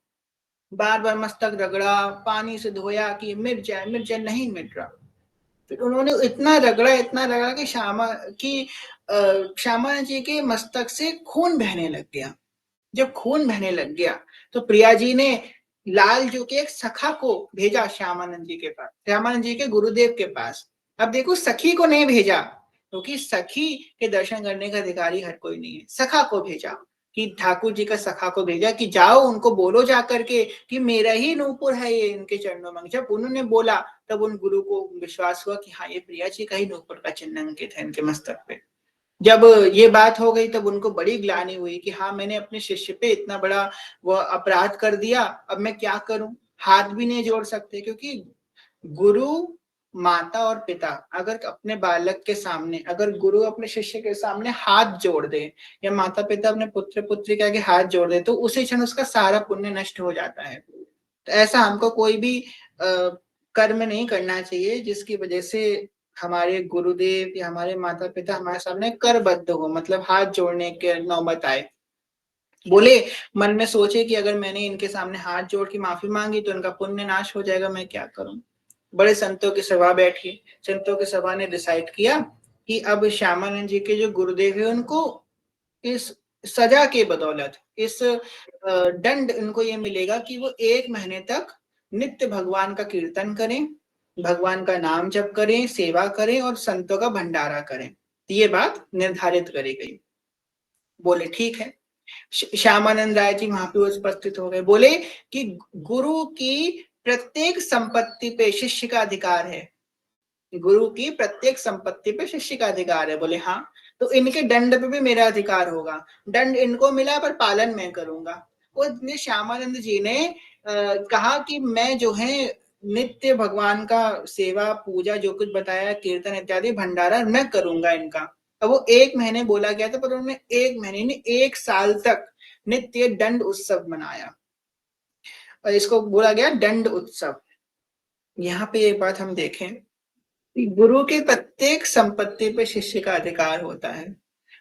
बार बार मस्तक रगड़ा, पानी से धोया कि मिट जाए, नहीं मिट रहा। फिर उन्होंने इतना रगड़ा कि श्यामा जी के मस्तक से खून बहने लग गया। जब खून बहने लग गया तो प्रिया जी ने लाल जो के एक सखा को भेजा श्यामानंद जी के पास, श्यामानंद जी के गुरुदेव के पास। अब देखो सखी को नहीं भेजा, क्योंकि सखी के दर्शन करने का अधिकारी हर कोई नहीं है, सखा को भेजा कि ठाकुर जी का सखा को भेजा कि जाओ उनको बोलो जा करके कि मेरा ही नूपुर है ये इनके चरणों में। जब उन्होंने बोला तब उन गुरु को विश्वास हुआ कि हाँ ये प्रिया जी का ही नूपुर का चिन्ह अंकित है इनके मस्तक पे। जब ये बात हो गई तब उनको बड़ी ग्लानि हुई कि हाँ मैंने अपने शिष्य पे इतना बड़ा वो अपराध कर दिया, अब मैं क्या करूं, हाथ भी नहीं जोड़ सकते, क्योंकि गुरु, माता और पिता अगर अपने बालक के सामने, अगर गुरु अपने शिष्य के सामने हाथ जोड़ दे या माता पिता अपने पुत्र पुत्री के आगे हाथ जोड़ दे तो उसी क्षण उसका सारा पुण्य नष्ट हो जाता है। तो ऐसा हमको कोई भी कर्म नहीं करना चाहिए जिसकी वजह से हमारे गुरुदेव या हमारे माता पिता हमारे सामने करबद्ध हो, मतलब हाथ जोड़ने के नौबत आए। बोले मन में सोचे कि अगर मैंने इनके सामने हाथ जोड़ के माफी मांगी तो इनका पुण्य नाश हो जाएगा, मैं क्या करूं। बड़े संतों की सभा बैठी। संतों की सभा ने डिसाइड किया कि अब श्यामानंद जी के जो गुरुदेव है उनको इस सजा के बदौलत, इस दंड इनको ये मिलेगा कि वो 1 महीने तक नित्य भगवान का कीर्तन करें, भगवान का नाम जप करें, सेवा करें और संतों का भंडारा करें। ये बात निर्धारित करी गई। बोले ठीक है। श्यामानंद राय जी वहां पे उपस्थित हो गए। बोले कि गुरु की प्रत्येक संपत्ति पे शिष्य का अधिकार है, गुरु की प्रत्येक संपत्ति पे शिष्य का अधिकार है। बोले हाँ, तो इनके दंड पे भी मेरा अधिकार होगा। दंड इनको मिला पर पालन मैं करूंगा। और श्यामानंद जी ने कहा कि मैं जो है नित्य भगवान का सेवा पूजा जो कुछ बताया, कीर्तन इत्यादि भंडारा मैं करूंगा इनका। अब वो 1 महीने बोला गया था, पर उन्होंने 1 महीने नहीं 1 साल तक नित्य दंड उत्सव मनाया और इसको बोला गया दंड उत्सव। यहाँ पे एक बात हम देखें, गुरु के प्रत्येक संपत्ति पे शिष्य का अधिकार होता है,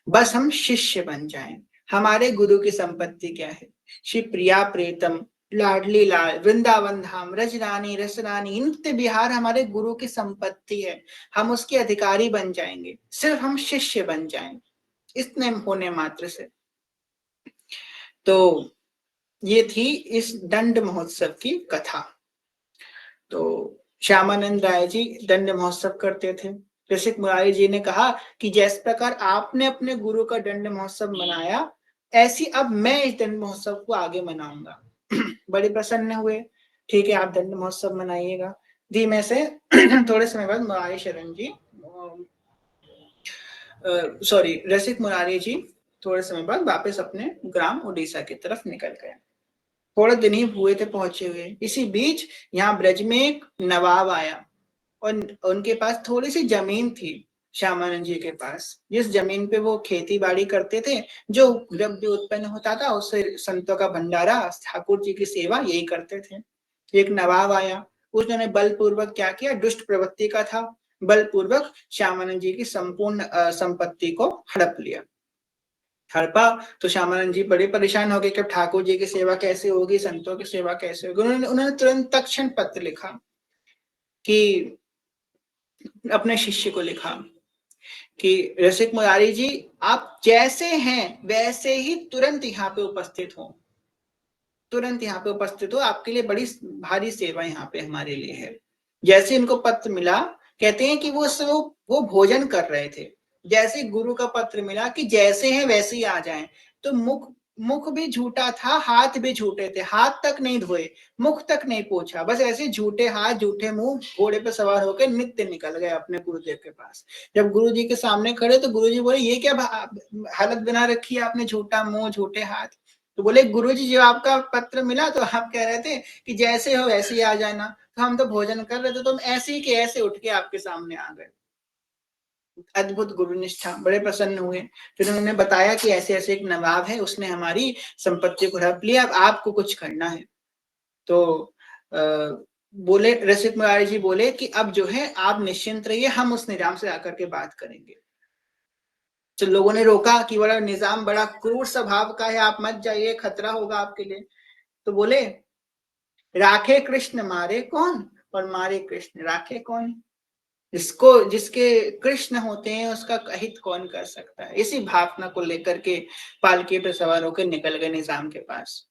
बस हम शिष्य बन जाएं। हमारे गुरु की संपत्ति क्या है? श्री प्रिया प्रीतम, लाडली लाल, वृंदावन धाम, रजरानी रसरानी, नित्य बिहार हमारे गुरु की संपत्ति है। हम उसके अधिकारी बन जाएंगे, सिर्फ हम शिष्य बन जाएं, इतने होने मात्र से। तो ये थी इस दंड महोत्सव की कथा। तो श्यामानंद राय जी दंड महोत्सव करते थे। ऋषिक मुरारी जी ने कहा कि जिस प्रकार आपने अपने गुरु का दंड महोत्सव मनाया, ऐसी अब मैं इस दंड महोत्सव को आगे मनाऊंगा। बड़े प्रसन्न हुए। ठीक है, आप दंड महोत्सव मनाइएगा। धीमे से थोड़े समय बाद मुरारी शरण जी, सॉरी रसिक मुरारी जी थोड़े समय बाद वापस अपने ग्राम उड़ीसा की तरफ निकल गए। थोड़े दिन ही हुए थे पहुंचे हुए। इसी बीच यहाँ ब्रज में एक नवाब आया और उनके पास थोड़ी सी जमीन थी श्यामानंद जी के पास, जिस जमीन पे वो खेती बाड़ी करते थे। जो द्रव्य उत्पन्न होता था उससे संतों का भंडारा, ठाकुर जी की सेवा यही करते थे। एक नवाब आया, उसने बलपूर्वक क्या किया, दुष्ट प्रवृत्ति का था, बलपूर्वक श्यामानंद जी की संपूर्ण संपत्ति को हड़प लिया। हड़पा तो श्यामानंद जी बड़े परेशान हो गए कि ठाकुर जी की सेवा कैसे होगी, संतों की सेवा कैसे होगी। उन्होंने तुरंत तत्क्षण पत्र लिखा कि अपने शिष्य को लिखा कि रसिक मुरारी जी, आप जैसे हैं वैसे ही तुरंत यहाँ पे उपस्थित हो, तुरंत यहाँ पे उपस्थित हो, आपके लिए बड़ी भारी सेवा यहाँ पे हमारे लिए है। जैसे इनको पत्र मिला, कहते हैं कि वो भोजन कर रहे थे, जैसे गुरु का पत्र मिला कि जैसे हैं वैसे ही आ जाएं, तो मुख मुख भी झूठा था, हाथ भी झूठे थे, हाथ तक नहीं धोए, मुख तक नहीं पोछा, बस ऐसे झूठे हाथ झूठे मुंह घोड़े पे सवार होकर नित्य निकल गए अपने गुरुदेव के पास। जब गुरु जी के सामने खड़े तो गुरु जी बोले, ये क्या हालत बना रखी है आपने, झूठा मुंह झूठे हाथ। तो बोले, गुरु जी जो आपका पत्र मिला तो आप कह रहे थे कि जैसे हो वैसे ही आ जाना, तो हम तो भोजन कर रहे थे, तो हम ऐसे ही के ऐसे उठ के आपके सामने आ गए। अद्भुत गुरु निष्ठा, बड़े प्रसन्न हुए। फिर उन्होंने बताया कि ऐसे ऐसे एक नवाब है, उसने हमारी संपत्ति को हड़प लिया, अब आपको कुछ करना है। तो बोले रसिक मुरारी जी बोले कि अब जो है आप निश्चिंत रहिए, हम उस निजाम से आकर के बात करेंगे। तो लोगों ने रोका कि बड़ा निजाम बड़ा क्रूर स्वभाव का है, आप मत जाइए, खतरा होगा आपके लिए। तो बोले, राखे कृष्ण मारे कौन और मारे कृष्ण राखे कौन। जिसको जिसके कृष्ण होते हैं उसका हित कौन कर सकता है। इसी भावना को लेकर के पालकी पे सवार होकर निकल गए निजाम के पास,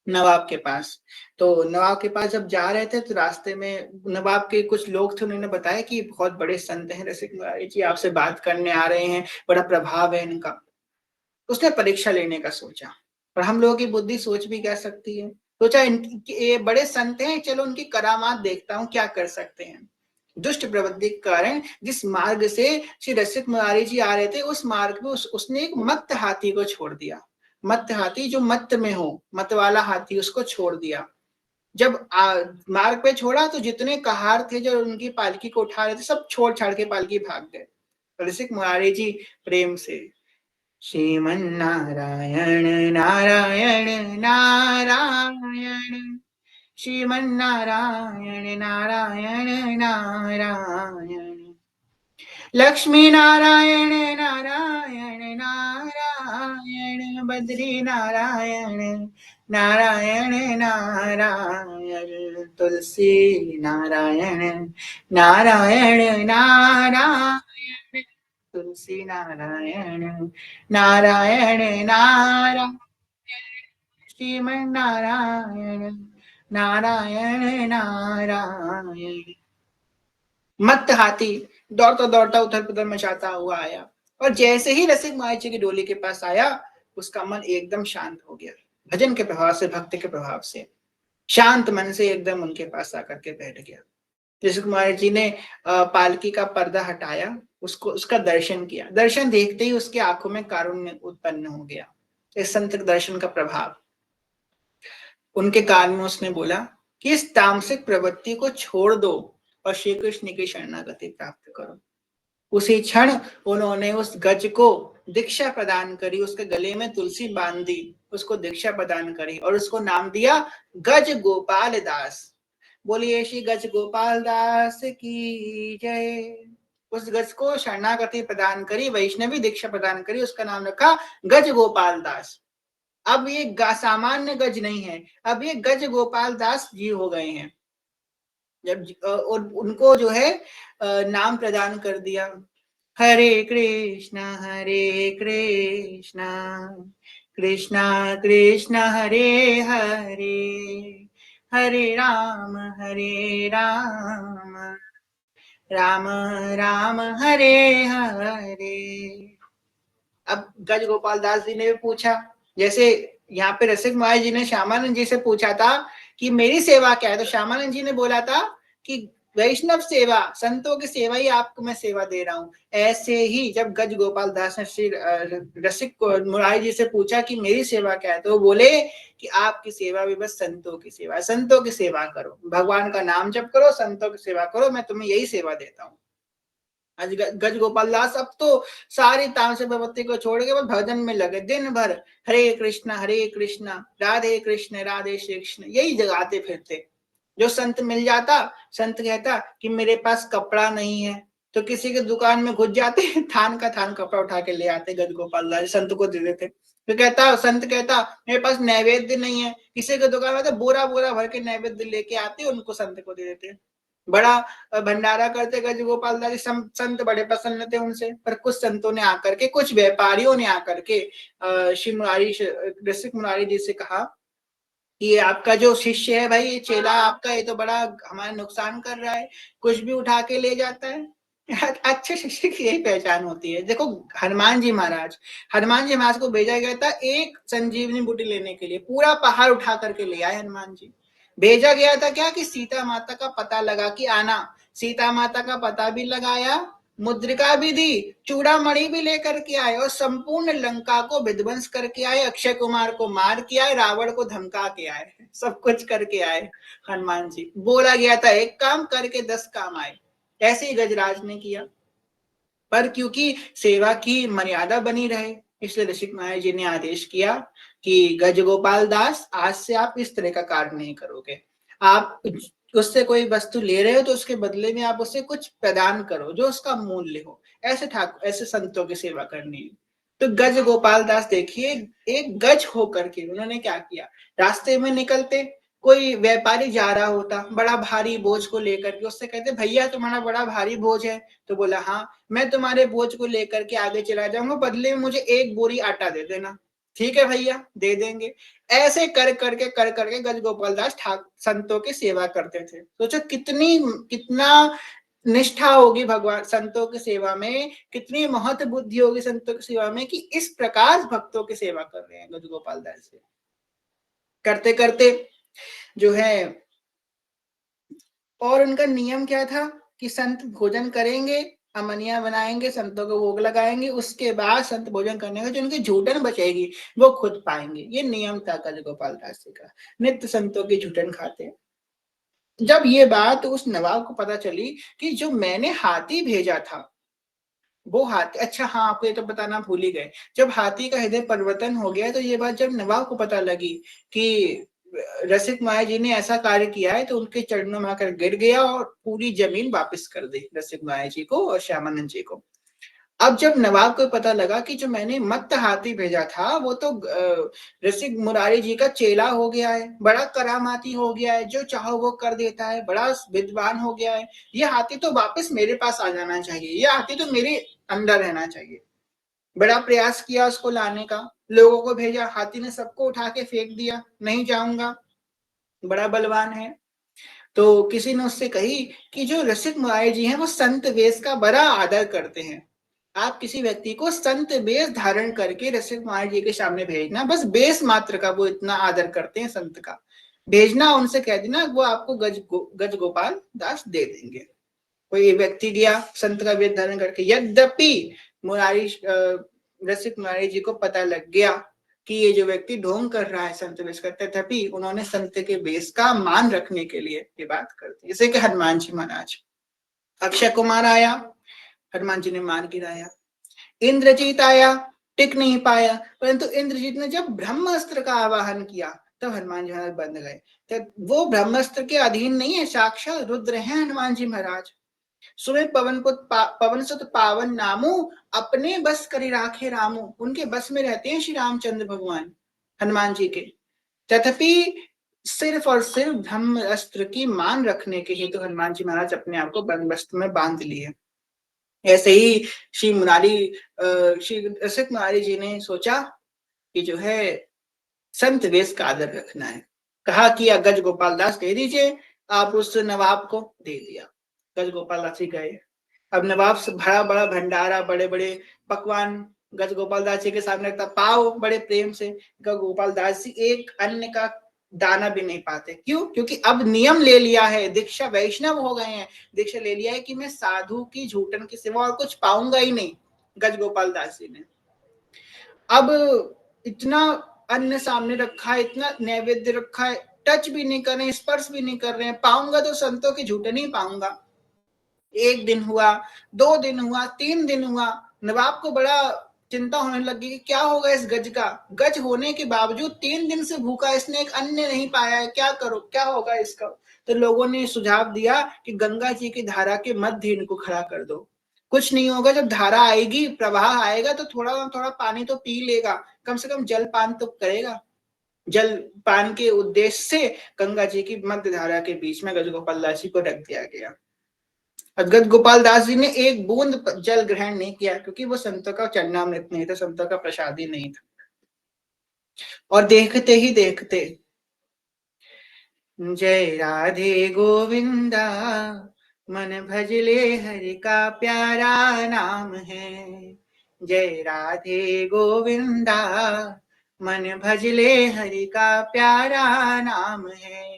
नवाब के पास। तो नवाब के पास जब जा रहे थे तो रास्ते में नवाब के कुछ लोग थे, उन्होंने बताया कि बहुत बड़े संत हैं रसिक मुरारी जी, आपसे बात करने आ रहे हैं, बड़ा प्रभाव है इनका। उसने परीक्षा लेने का सोचा, पर हम लोगों की बुद्धि सोच भी क्या सकती है। सोचा ये बड़े संत हैं, चलो उनकी करामात देखता हूँ क्या कर सकते हैं। दुष्ट प्रवृत्ति के कारण जिस मार्ग से श्री रसिक मुरारी जी आ रहे थे, उस मार्ग में उसने एक मत्त हाथी को छोड़ दिया। मत्त हाथी जो मत्त में हो, मत वाला हाथी, उसको छोड़ दिया। जब मार्ग पे छोड़ा तो जितने कहार थे जो उनकी पालकी को उठा रहे थे, सब छोड़ छाड़ के पालकी भाग गए। रसिक मुरारी जी प्रेम से श्रीमन्नारायण नारायण नारायण, श्रीमन्नारायण नारायण नारायण, लक्ष्मी नारायण नारायण नारायण, बद्री नारायण नारायण नारायण, तुलसी नारायण नारायण नारायण, तुलसी नारायण नारायण नारायण, श्रीमन नारायण नारायण नारायण। मत्त हाथी दौड़ता दौड़ता उथल पुथल मचाता हुआ आया, और जैसे ही रसिक महाराज जी की डोली के पास आया, उसका मन एकदम शांत हो गया। भजन के प्रभाव से, भक्ति के प्रभाव से शांत मन से एकदम उनके पास आकर के बैठ गया। रसिक महाराज जी ने पालकी का पर्दा हटाया, उसको उसका दर्शन किया। दर्शन देखते ही उसके आंखों में कारुण्य उत्पन्न हो गया। इस संत दर्शन का प्रभाव उनके कान में उसने बोला कि इस तामसिक प्रवृत्ति को छोड़ दो और श्री कृष्ण की शरणागति प्राप्त करो। उसी क्षण उन्होंने उस गज को दीक्षा प्रदान करी, उसके गले में तुलसी बांध दी, उसको दीक्षा प्रदान करी और उसको नाम दिया गज गोपाल दास। बोलिए श्री गज गोपाल दास की जय। उस गज को शरणागति प्रदान करी, वैष्णवी दीक्षा प्रदान करी, उसका नाम रखा गज गोपाल दास। अब ये सामान्य गज नहीं है, अब ये गज गोपाल दास जी हो गए हैं। जब और उनको जो है नाम प्रदान कर दिया, हरे कृष्णा कृष्णा कृष्णा हरे हरे, हरे राम राम राम हरे हरे। अब गज गोपाल दास जी ने भी पूछा, जैसे यहाँ पे रसिक महाराज जी ने श्यामानंद जी से पूछा था कि मेरी सेवा क्या है, तो श्यामानंद जी ने बोला था कि वैष्णव सेवा, संतों की सेवा ही आपको मैं सेवा दे रहा हूँ। ऐसे ही जब गज गोपाल दास ने श्री रसिक मुरारी जी से पूछा कि मेरी सेवा क्या है, तो वो बोले कि आपकी सेवा भी बस संतों की सेवा, संतों की सेवा करो, भगवान का नाम जप करो, संतों की सेवा करो, मैं तुम्हें यही सेवा देता हूँ। आज गज गोपाल दास अब तो सारी तामसिक प्रवृत्ति को छोड़ के बस भजन में लगे, दिन भर हरे कृष्णा राधे श्री कृष्ण यही जगाते फिरते। जो संत मिल जाता, संत कहता कि मेरे पास कपड़ा नहीं है, तो किसी की दुकान में घुस जाते, थान का थान कपड़ा उठा के ले आते, गज गोपाल दास संत को दे देते। तो कहता, संत कहता मेरे पास नैवेद्य नहीं है, किसी की दुकान में तो बोरा बोरा भर के नैवेद्य लेके आते, उनको संत को दे देते। बड़ा भंडारा करते गज गोपाल दास, संत बड़े प्रसन्न थे उनसे। पर कुछ संतों ने आकर के, कुछ व्यापारियों ने आकर के श्री मुरारी रसिक मुरारी जी से कहा कि ये आपका जो शिष्य है भाई, ये चेला आपका, ये तो बड़ा हमारा नुकसान कर रहा है, कुछ भी उठा के ले जाता है। अच्छे शिष्य की यही पहचान होती है। देखो हनुमान जी महाराज को भेजा गया था एक संजीवनी बूटी लेने के लिए, पूरा पहाड़ उठा करके ले आए हनुमान जी। भेजा गया था क्या कि सीता माता का पता लगा कि आना, सीता माता का पता भी लगाया, मुद्रिका भी दी, चूड़ामणि भी लेकर के आए और संपूर्ण लंका को विध्वंस करके आए, अक्षय कुमार को मार के आए, रावण को धमका के आए, सब कुछ करके आए हनुमान जी। बोला गया था एक काम करके 10 काम आए, ऐसे ही गजराज ने किया। पर क्योंकि सेवा की मर्यादा बनी रहे, इसलिए ऋषिक महाराज जी ने आदेश किया कि गज गोपाल दास, आज से आप इस तरह का कार्य नहीं करोगे। आप उससे कोई वस्तु ले रहे हो तो उसके बदले में आप उससे कुछ प्रदान करो जो उसका मूल्य हो। ऐसे संतों की सेवा करनी है। तो गज गोपाल दास देखिए, एक गज होकर के उन्होंने क्या किया, रास्ते में निकलते, कोई व्यापारी जा रहा होता बड़ा भारी बोझ को लेकर के, उससे कहते भैया तुम्हारा बड़ा भारी बोझ है, तो बोला हाँ मैं तुम्हारे बोझ को लेकर के आगे चला जाऊंगा, बदले में मुझे 1 बोरी आटा दे देना। ठीक है भैया, दे देंगे। ऐसे कर करके गज गोपाल दास संतों की सेवा करते थे। सोचो कितना निष्ठा होगी भगवान संतों की सेवा में, कितनी महत्व बुद्धि होगी संतों की सेवा में कि इस प्रकार भक्तों की सेवा कर रहे हैं गज गोपाल दास से। करते करते जो है, और उनका नियम क्या था कि संत भोजन करेंगे, अमनिया बनाएंगे, संतों को भोग लगाएंगे, उसके बाद संत भोजन करने का जो उनकी झूठन बचेगी वो खुद पाएंगे। ये नियम था गज गोपाल दास जी का, नित्य संतों की झूठन खाते। जब ये बात उस नवाब को पता चली कि जो मैंने हाथी भेजा था वो हाथी, अच्छा हाँ आपको ये तो बताना भूल ही गए, जब हाथी का हृदय परिवर्तन हो गया तो ये बात जब नवाब को पता लगी कि रसिक माया जी ने ऐसा कार्य किया है तो उनके चरणों में आकर गिर गया और पूरी जमीन वापस कर दी रसिक माया जी को और श्यामानंद जी को। अब जब नवाब को पता लगा कि जो मैंने मत्त हाथी भेजा था वो तो रसिक मुरारी जी का चेला हो गया है, बड़ा करामाती हो गया है, जो चाहो वो कर देता है, बड़ा विद्वान हो गया है, ये हाथी तो वापस मेरे पास आ जाना चाहिए, ये हाथी तो मेरे अंदर रहना चाहिए। बड़ा प्रयास किया उसको लाने का, लोगों को भेजा, हाथी ने सबको उठा के फेंक दिया, नहीं जाऊंगा, बड़ा बलवान है। तो किसी ने उससे कही कि जो रसिक मुरारी जी हैं वो संत वेश का बड़ा आदर करते हैं, आप किसी व्यक्ति को संत वेश धारण करके रसिक मुरारी जी के सामने भेजना, बस बेस मात्र का, वो इतना आदर करते हैं संत का, भेजना, उनसे कह देना वो आपको गज गोपाल दास दे देंगे। कोई व्यक्ति गया संत का वेश धारण करके, यद्यपि मुरारी रसिक मुरारी जी को पता लग गया कि ये जो व्यक्ति ढोंग कर रहा है संत वेश का, तथापि उन्होंने संत के वेश का मान रखने के लिए ये बात कर दी। जैसे कि हनुमान जी महाराज, अक्षय कुमार आया, हनुमान जी ने मान गिराया, इंद्रजीत आया, टिक नहीं पाया, परंतु इंद्रजीत ने जब ब्रह्मास्त्र का आवाहन किया तब हनुमान जी महाराज बंद गए। तो वो ब्रह्मास्त्र के अधीन नहीं है, साक्षात रुद्र हैं हनुमान जी महाराज। सुबह पवन सुत पावन नामो, अपने बस करी राखे रामो, उनके बस में रहते हैं श्री रामचंद्र भगवान हनुमान जी के। तथापि सिर्फ और सिर्फ ब्रह्म अस्त्र की मान रखने के हेतु तो हनुमान जी महाराज अपने आप को बंदोबस्त में बांध लिए। ऐसे ही श्री रसिक मुरारी जी ने सोचा कि जो है संत वेश का आदर रखना है, कहा कि गज गोपाल दास कह दीजिए, आप उस नवाब को दे दिया। गज गोपाल दास जी गए, अब नवाब से बड़ा बड़ा भंडारा, बड़े बड़े पकवान गज गोपाल दास जी के सामने रखता, पाओ बड़े प्रेम से, गोपाल दास जी एक अन्न का दाना भी नहीं पाते। क्यों? क्योंकि अब नियम ले लिया है, दीक्षा वैष्णव हो गए हैं, दीक्षा ले लिया है कि मैं साधु की झूठन के सिवा और कुछ पाऊंगा ही नहीं। गज गोपाल दास जी ने अब इतना अन्न सामने रखा है, इतना नैवेद्य रखा है, टच भी नहीं कर रहे, स्पर्श भी नहीं कर रहे हैं, पाऊंगा तो संतों की झूठन ही पाऊंगा। एक दिन हुआ, 2 दिन हुआ, 3 दिन हुआ, नवाब को बड़ा चिंता होने लगी कि क्या होगा इस गज का, गज होने के बावजूद 3 दिन से भूखा, इसने एक अन्न नहीं पाया है, क्या करो, क्या होगा इसका। तो लोगों ने सुझाव दिया कि गंगा जी की धारा के मध्य इनको खड़ा कर दो, कुछ नहीं होगा, जब धारा आएगी, प्रवाह आएगा तो थोड़ा थोड़ा पानी तो पी लेगा, कम से कम जल पान तो करेगा। जल पान के उद्देश्य से गंगा जी की मध्य धारा के बीच में गज गोपाल दास जी को रख दिया गया। गज गोपाल दास जी ने एक बूंद जल ग्रहण नहीं किया, क्योंकि वो संतों का चरणामृत नहीं था, संतों का प्रसाद ही नहीं था। और देखते ही देखते, जय राधे गोविंदा, मन भजले हरि का प्यारा नाम है, जय राधे गोविंदा, मन भजले हरि का प्यारा नाम है,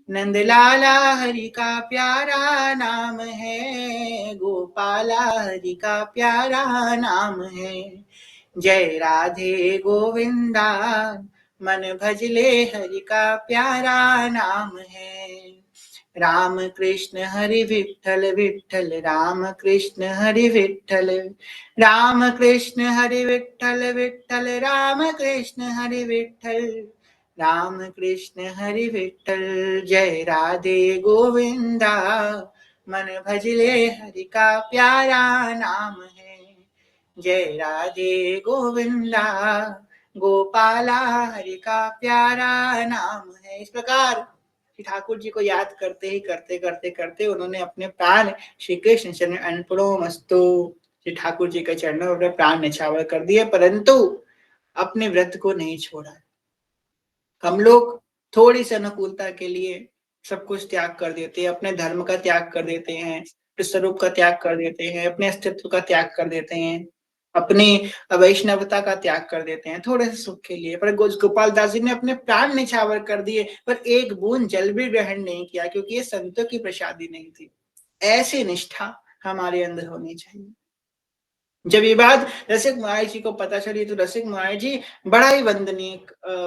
नंदलाला हरि का प्यारा नाम है, गोपाला हरि का प्यारा नाम है, जय राधे गोविंदा, मन भजले हरि का प्यारा नाम है, राम कृष्ण हरि विठ्ठल विठ्ठल, राम कृष्ण हरि विठ्ठल, राम कृष्ण हरि विठ्ठल विठ्ठल, राम कृष्ण हरि विठ्ठल, राम कृष्ण हरि विठ्ठल, जय राधे गोविंदा, मन भजले हरि का प्यारा नाम है, जय राधे गोविंदा, गोपाला हरि का प्यारा नाम है। इस प्रकार ठाकुर जी को याद करते ही करते करते करते उन्होंने अपने प्राण श्री कृष्ण चरण अर्पणमस्तु, श्री ठाकुर जी के चरणों में अपने प्राण निछावर कर दिए, परंतु अपने व्रत को नहीं छोड़ा। हम लोग थोड़ी सी अनुकूलता के लिए सब कुछ त्याग कर देते हैं, अपने धर्म का त्याग कर देते हैं, स्वरूप का त्याग कर देते हैं, अपने अस्तित्व का त्याग कर देते हैं, अपनी वैष्णवता का त्याग कर देते हैं थोड़े से सुख के लिए। पर गोपाल दास जी ने अपने प्राण निछावर कर दिए, पर एक बूंद जल भी ग्रहण नहीं किया, क्योंकि ये संतों की प्रसादी नहीं थी। ऐसी निष्ठा हमारे अंदर होनी चाहिए। जब ये बात रसिक मुरारी जी को पता चली तो रसिक मुरारी जी बड़ा ही वंदनीय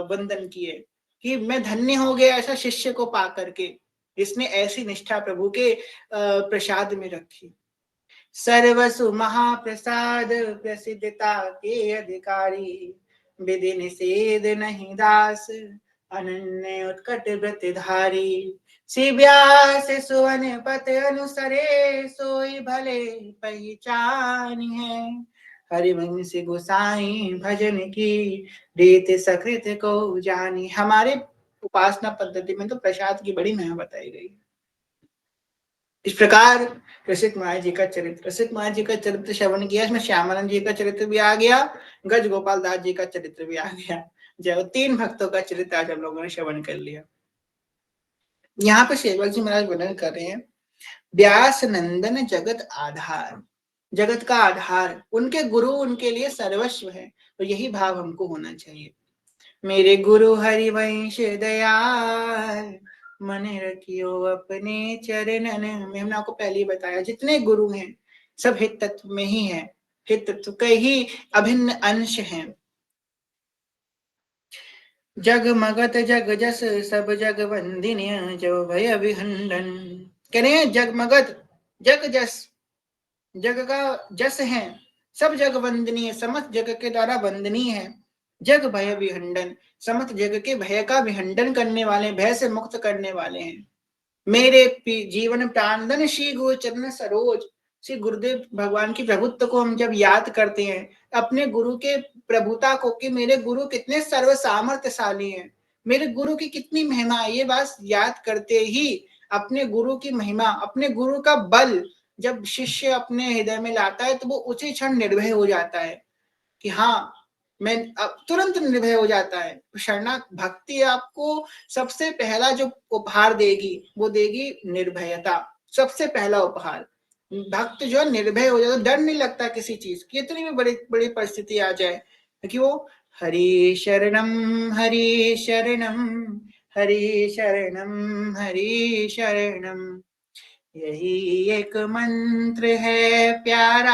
वंदन किए कि मैं धन्य हो गया ऐसा शिष्य को पा करके, इसने ऐसी निष्ठा प्रभु के प्रसाद में रखी। सर्वसु महाप्रसाद, प्रसिद्धता के अधिकारी, विधि निषेध नहीं दास, अनन्य उत्कट व्रतधारी, सी व्यास सुवन पत अनुसरे, सोई भले पहचान है। हरिवंश गोसाई भजन की, रीत सकृत को जानी। हमारे उपासना पद्धति में तो प्रसाद की बड़ी महिमा बताई गई। इस प्रकार रसिक कुमार जी का चरित्र, रसिक कुमार जी का चरित्र श्रवण किया, इसमें श्यामानंद जी का चरित्र भी आ गया, गज गोपाल दास जी का चरित्र भी आ गया। जब 3 भक्तों का चरित्र आज हम लोगों ने श्रवण कर लिया। यहाँ पे सेवक जी महाराज वर्णन कर रहे हैं, व्यास नंदन जगत आधार, जगत का आधार, उनके गुरु उनके लिए सर्वस्व है। तो यही भाव हमको होना चाहिए। मेरे गुरु हरिवंश दयाल, मन रखियो अपने चरणन में। हमने आपको पहले ही बताया, जितने गुरु हैं सब हित तत्व में ही है, हित तत्व के ही अभिन्न अंश हैं। जग मगत जग जस सब जग वंदिन्य, जो भय अभिहंडन। कह रहे हैं जग मगत, जग जस, जग का जस है, सब जग वंदनीय, समस्त जग के द्वारा वंदनीय है। जग भय विहंडन, समस्त जग के भय का विहंडन करने वाले, भय से मुक्त करने वाले हैं। मेरे जीवन प्राणधन श्री गुरु चरण सरोज। श्री गुरुदेव भगवान की प्रभुत्व को हम जब याद करते हैं, अपने गुरु के प्रभुता को, कि मेरे गुरु कितने सर्व सामर्थ्यशाली हैं, मेरे गुरु की कितनी महिमा, ये बात याद करते ही अपने गुरु की महिमा, अपने गुरु का बल जब शिष्य अपने हृदय में लाता है, तो वो उसी क्षण निर्भय हो जाता है कि हाँ, मैं अब तुरंत निर्भय हो जाता है। शरणा भक्ति आपको सबसे पहला जो उपहार देगी, वो देगी निर्भयता। सबसे पहला उपहार, भक्त जो है निर्भय हो जाता, डर नहीं लगता किसी चीज की, इतनी भी बड़ी बड़ी परिस्थिति आ जाए, क्योंकि वो हरि शरणम हरि शरणम, हरि शरणम हरि शरणम, यही एक मंत्र है प्यारा,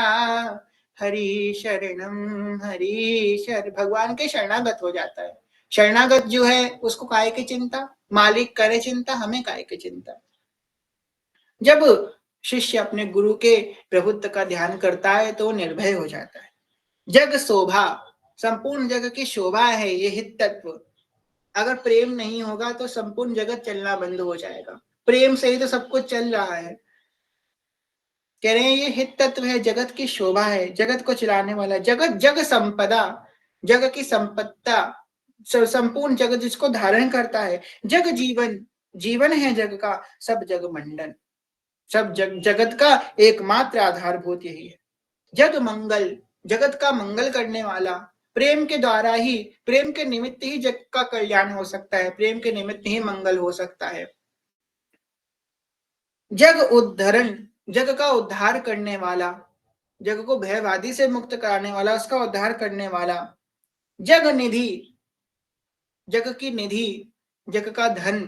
हरि शरणम हरि शरण। भगवान के शरणागत हो जाता है। शरणागत जो है उसको काय की चिंता, मालिक करे चिंता, हमें काय की चिंता। जब शिष्य अपने गुरु के प्रभुत्व का ध्यान करता है तो निर्भय हो जाता है। जग शोभा, संपूर्ण जग की शोभा है ये हित तत्व। अगर प्रेम नहीं होगा तो संपूर्ण जगत चलना बंद हो जाएगा। प्रेम से ही तो सब कुछ चल रहा है। कह रहे हैं ये हित तत्व है, जगत की शोभा है, जगत को चलाने वाला, जगत जग संपदा, जग की संपत्ता, संपूर्ण जगत जिसको धारण करता है। जग जीवन, जीवन है जग का, सब जग मंडन, सब जगत का एकमात्र आधारभूत यही है। जग मंगल, जगत का मंगल करने वाला, प्रेम के द्वारा ही, प्रेम के निमित्त ही जग का कल्याण हो सकता है, प्रेम के निमित्त ही मंगल हो सकता है। जग उद्धरण, जग का उद्धार करने वाला, जग को भयवादी से मुक्त कराने वाला, उसका उद्धार करने वाला। जग निधि, जग की निधि, जग का धन,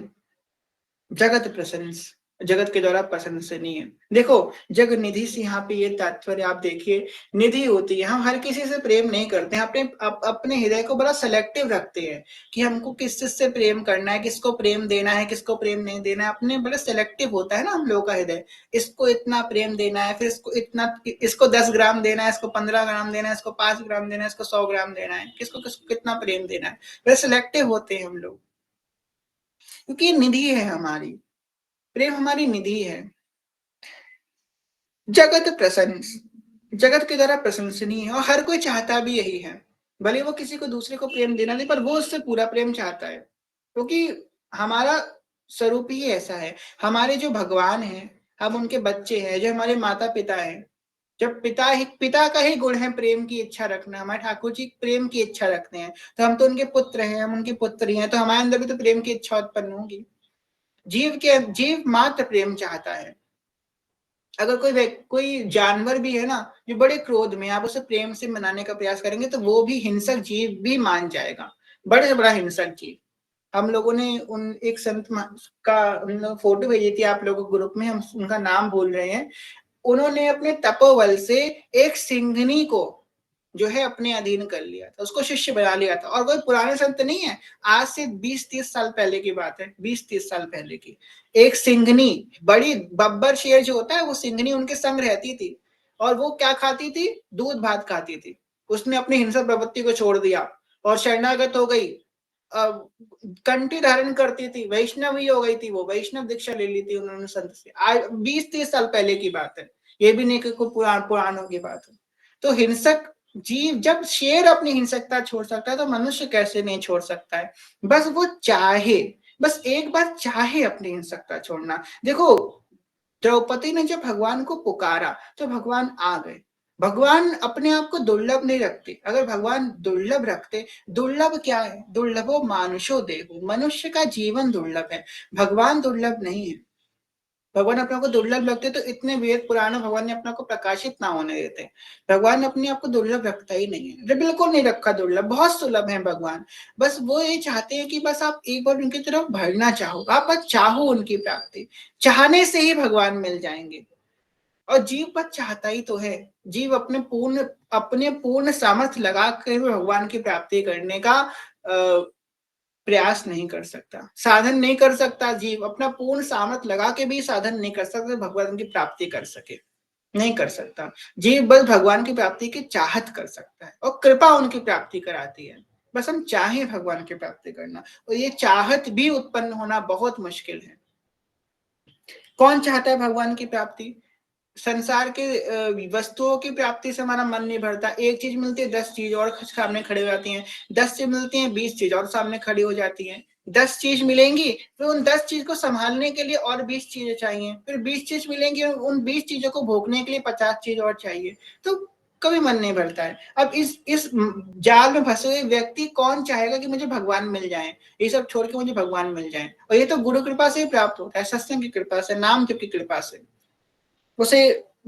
जगत प्रशंस, जगत के द्वारा प्रशंसनीय। देखो जग निधि से यहाँ पे ये तात्पर्य आप देखिए, निधि होती है, हम हर किसी से प्रेम नहीं करते हैं, अपने हृदय को बड़ा सेलेक्टिव रखते हैं कि हमको किस से प्रेम करना है, किसको प्रेम देना है, किसको प्रेम नहीं देना है, अपने बड़ा सेलेक्टिव होता है ना हम लोगों का हृदय। इसको इतना प्रेम देना है, फिर इसको इतना, इसको 10 ग्राम देना है, इसको 15 ग्राम देना है, इसको 5 ग्राम देना है, इसको 100 ग्राम देना है, किसको किसको कितना प्रेम देना है, बड़े सेलेक्टिव होते हैं हम लोग, क्योंकि निधि है हमारी, प्रेम हमारी निधि है। जगत प्रशंस, जगत के द्वारा प्रशंसनीय है, और हर कोई चाहता भी यही है, भले वो किसी को दूसरे को प्रेम देना नहीं, पर वो उससे पूरा प्रेम चाहता है, क्योंकि हमारा स्वरूप ही ऐसा है। हमारे जो भगवान है, हम उनके बच्चे हैं, जो हमारे माता पिता हैं, जब पिता का ही गुण है प्रेम की इच्छा रखना, हमारे ठाकुर जी प्रेम की इच्छा रखते हैं, तो हम तो उनके पुत्र हैं, हम उनकी पुत्री हैं, तो हमारे अंदर भी तो प्रेम की इच्छा उत्पन्न होगी। जीव मात्र प्रेम चाहता है। अगर कोई जानवर भी है ना जो बड़े क्रोध में, आप उसे प्रेम से मनाने का प्रयास करेंगे तो वो भी हिंसक जीव भी मान जाएगा, बड़े से बड़ा हिंसक जीव। हम लोगों ने उन एक संत का फोटो भेजी थी आप लोगों ग्रुप में, हम उनका नाम भूल रहे हैं। उन्होंने अपने तपोबल से एक सिंघनी को जो है अपने अधीन कर लिया था, उसको शिष्य बना लिया था, और कोई पुराने संत नहीं है, आज से 20-30 साल पहले की बात है, 20-30 साल पहले की। एक सिंघनी, बड़ी बब्बर शेर जो होता है, वो सिंघनी उनके संग रहती थी, और वो क्या खाती थी, दूध भात खाती थी। उसने अपनी हिंसक प्रवृत्ति को छोड़ दिया और शरणागत हो गई, कंठी धारण करती थी, वैष्णवी हो गई थी, वो वैष्णव दीक्षा ले ली थी उन्होंने संत से। आज 20-30 साल पहले की बात है, ये भी नहीं कि कोई पुराणों की बात है। तो हिंसक जीव, जब शेर अपनी हिंसकता छोड़ सकता है तो मनुष्य कैसे नहीं छोड़ सकता है? बस वो चाहे, बस एक बार चाहे अपनी हिंसकता छोड़ना। देखो, द्रौपदी ने जब भगवान को पुकारा तो भगवान आ गए। भगवान अपने आप को दुर्लभ नहीं रखते। अगर भगवान दुर्लभ रखते, दुर्लभ क्या है? दुर्लभो मानुषो देहो, मनुष्य का जीवन दुर्लभ है, भगवान दुर्लभ नहीं है। भगवान अपने आप को दुर्लभ रखते तो इतने वेद पुराण भगवान ने अपने आप को प्रकाशित ना होने देते। भगवान अपने आप को दुर्लभ रखता ही नहीं है, बिल्कुल नहीं रखा दुर्लभ, बहुत सुलभ है भगवान। बस वो ये चाहते हैं कि बस आप एक बार उनकी तरफ बढ़ना चाहो, आप बस चाहो उनकी प्राप्ति, चाहने से ही भगवान मिल जाएंगे। और जीव बस चाहता ही तो है। जीव अपने पूर्ण सामर्थ्य लगा कर भगवान की प्राप्ति करने का प्रयास नहीं कर सकता, साधन नहीं कर सकता। जीव अपना पूर्ण सामर्थ्य लगा के भी साधन नहीं कर सकता भगवान की प्राप्ति कर सके, नहीं कर सकता। जीव बस भगवान की प्राप्ति की चाहत कर सकता है और कृपा उनकी प्राप्ति कराती है। बस हम चाहें भगवान की प्राप्ति करना, और ये चाहत भी उत्पन्न होना बहुत मुश्किल है। कौन चाहता है भगवान की प्राप्ति? संसार के वस्तुओं की प्राप्ति से हमारा मन नहीं भरता। एक चीज मिलती है, 10 चीज और सामने खड़ी हो जाती हैं। 10 चीज मिलती हैं, 20 चीज और सामने खड़ी हो जाती हैं। 10 चीज मिलेंगी, फिर उन 10 चीज को संभालने के लिए और 20 चीजें चाहिए, फिर 20 चीज मिलेंगी, उन 20 चीजों को भोगने के लिए 50 चीज और चाहिए। तो कभी मन नहीं भरता है। अब इस जाल में फंसे हुए व्यक्ति कौन चाहेगा कि मुझे भगवान मिल जाए, ये सब छोड़ के मुझे भगवान मिल जाए? और ये तो गुरु कृपा से ही प्राप्त होता है, सत्संग की कृपा से, नाम जप की कृपा से उसे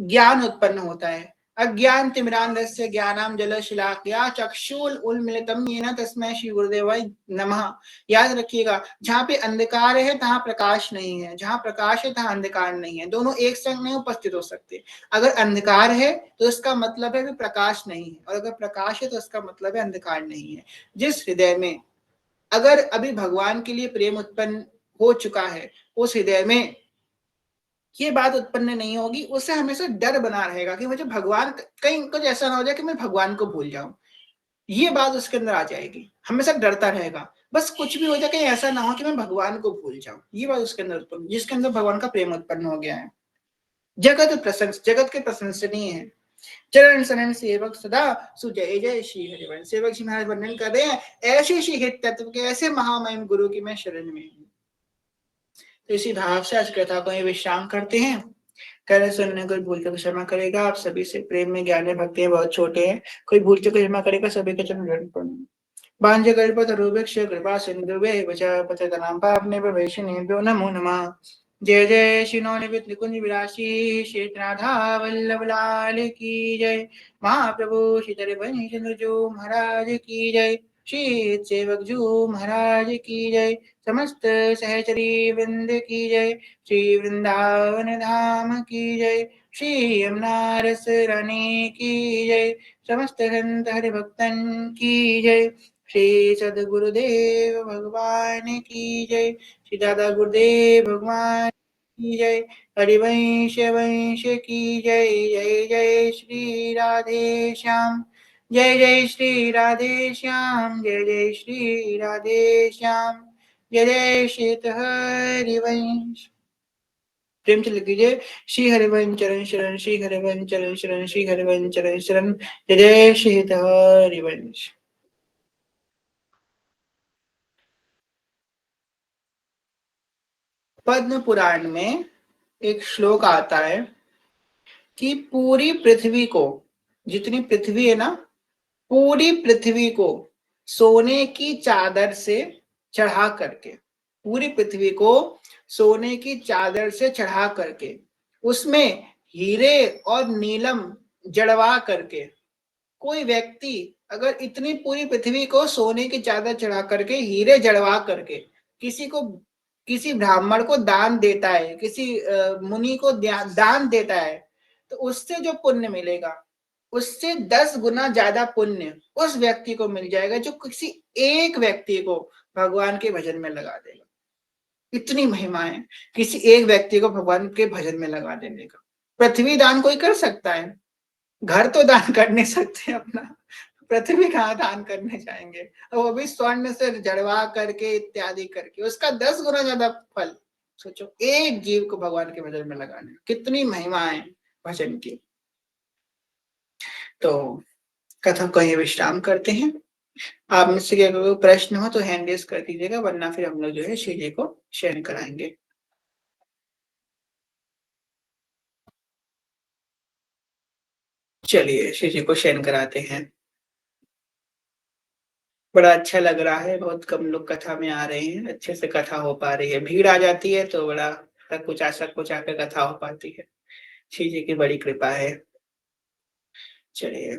ज्ञान उत्पन्न होता है। अज्ञान तिमिरांधस्य ज्ञानाम जलशलाकया चक्षुल उन्मीलितम येन तस्मै श्री गुरुदेवाय नमः। याद रखिएगा, जहाँ पे अंधकार है तहाँ प्रकाश नहीं है, जहाँ प्रकाश है तहाँ अंधकार नहीं है, दोनों एक संग नहीं उपस्थित हो सकते। अगर अंधकार है तो इसका मतलब है कि प्रकाश नहीं है, और अगर प्रकाश है तो इसका मतलब है अंधकार नहीं है। जिस हृदय में अगर अभी भगवान के लिए प्रेम उत्पन्न हो चुका है, उस हृदय में ये बात उत्पन्न नहीं होगी, उससे हमेशा डर बना रहेगा कि मुझे भगवान, कहीं कुछ ऐसा ना हो जाए कि मैं भगवान को भूल जाऊं। ये बात उसके अंदर आ जाएगी, हमेशा डरता रहेगा, बस कुछ भी हो जाए कहीं ऐसा ना हो कि मैं भगवान को भूल जाऊं। ये बात उसके अंदर उत्पन्न, जिसके अंदर भगवान का प्रेम उत्पन्न हो गया है। जगत के प्रशंसनीय है, चरण शरण सेवक सदा सुजय जय श्री हरिवंश। सेवक जी महाराज वर्णन कर रहे हैं ऐसे श्री हित तत्व के, ऐसे महामहिम गुरु की मैं शरण में हूँ। तो इसी भाव से आज कथा को विश्राम करते हैं। कह सुनने कोई भूल चूक क्षमा करेगा। आप सभी से प्रेम में ज्ञान में भक्ति में बहुत छोटे हैं, कोई भूल चूक क्षमा करेगा। सभी के चरण बांझ कल्पत रूपक्ष कृपा सिंधु पतितनां पावनेभ्यो नमो नमः। जय जय श्री नवनिधि निकुंज विलासी शेषनाथा वल्लभ लाल की जय। महाप्रभु श्री चंद्र जो महाराज की जय। श्री सेवक जो महाराज की जय। समस्त सहचरी वृंद की जय। श्री वृंदावन धाम की जय। श्री यमुना रस रानी की जय। समस्त संत हरि भक्तन की जय। श्री सदगुरुदेव भगवान की जय। श्री दादा गुरुदेव भगवान की जय। हरिवंश वंश की जय। जय जय श्री राधे श्याम। जय जय श्री राधे श्याम। जय जय श्री राधे श्याम। जय जय श्री हरिवंश। प्रेम से लिख लीजिए, श्री हरिवंश चरण शरण, श्री हरिवंश चरण शरण, श्री हरिवंश चरण शरण। जय जय श्री हरिवंश। पद्म पुराण में एक श्लोक आता है कि पूरी पृथ्वी को, जितनी पृथ्वी है ना, पूरी पृथ्वी को सोने की चादर से चढ़ा करके, पूरी पृथ्वी को सोने की चादर से चढ़ा करके, उसमें हीरे और नीलम जड़वा करके, कोई व्यक्ति अगर इतनी पूरी पृथ्वी को सोने की चादर चढ़ा करके, हीरे जड़वा करके किसी को, किसी ब्राह्मण को दान देता है, किसी मुनि को दान देता है, तो उससे जो पुण्य मिलेगा, उससे 10 गुना ज्यादा पुण्य उस व्यक्ति को मिल जाएगा जो किसी एक व्यक्ति को भगवान के भजन में लगा देगा। इतनी महिमा है किसी एक व्यक्ति को भगवान के भजन में लगा देने का। पृथ्वी दान कोई कर सकता है, घर तो दान कर नहीं सकते अपना, पृथ्वी कहाँ दान करने जाएंगे, और वो भी स्वर्ण से जड़वा करके इत्यादि करके, उसका 10 गुना ज्यादा फल। सोचो, एक जीव को भगवान के भजन में लगाने, कितनी महिमा है भजन की। तो कथा को ये विश्राम करते हैं। आप में से अगर कोई प्रश्न हो तो हैंड रेज कर दीजिएगा, वरना फिर हम लोग जो है श्री जी को शयन कराएंगे। चलिए श्री जी को शयन कराते हैं। बड़ा अच्छा लग रहा है, बहुत कम लोग कथा में आ रहे हैं, अच्छे से कथा हो पा रही है। भीड़ आ जाती है तो बड़ा सक कुछ आकर कथा हो पाती है। श्री जी की बड़ी कृपा है। चलिए।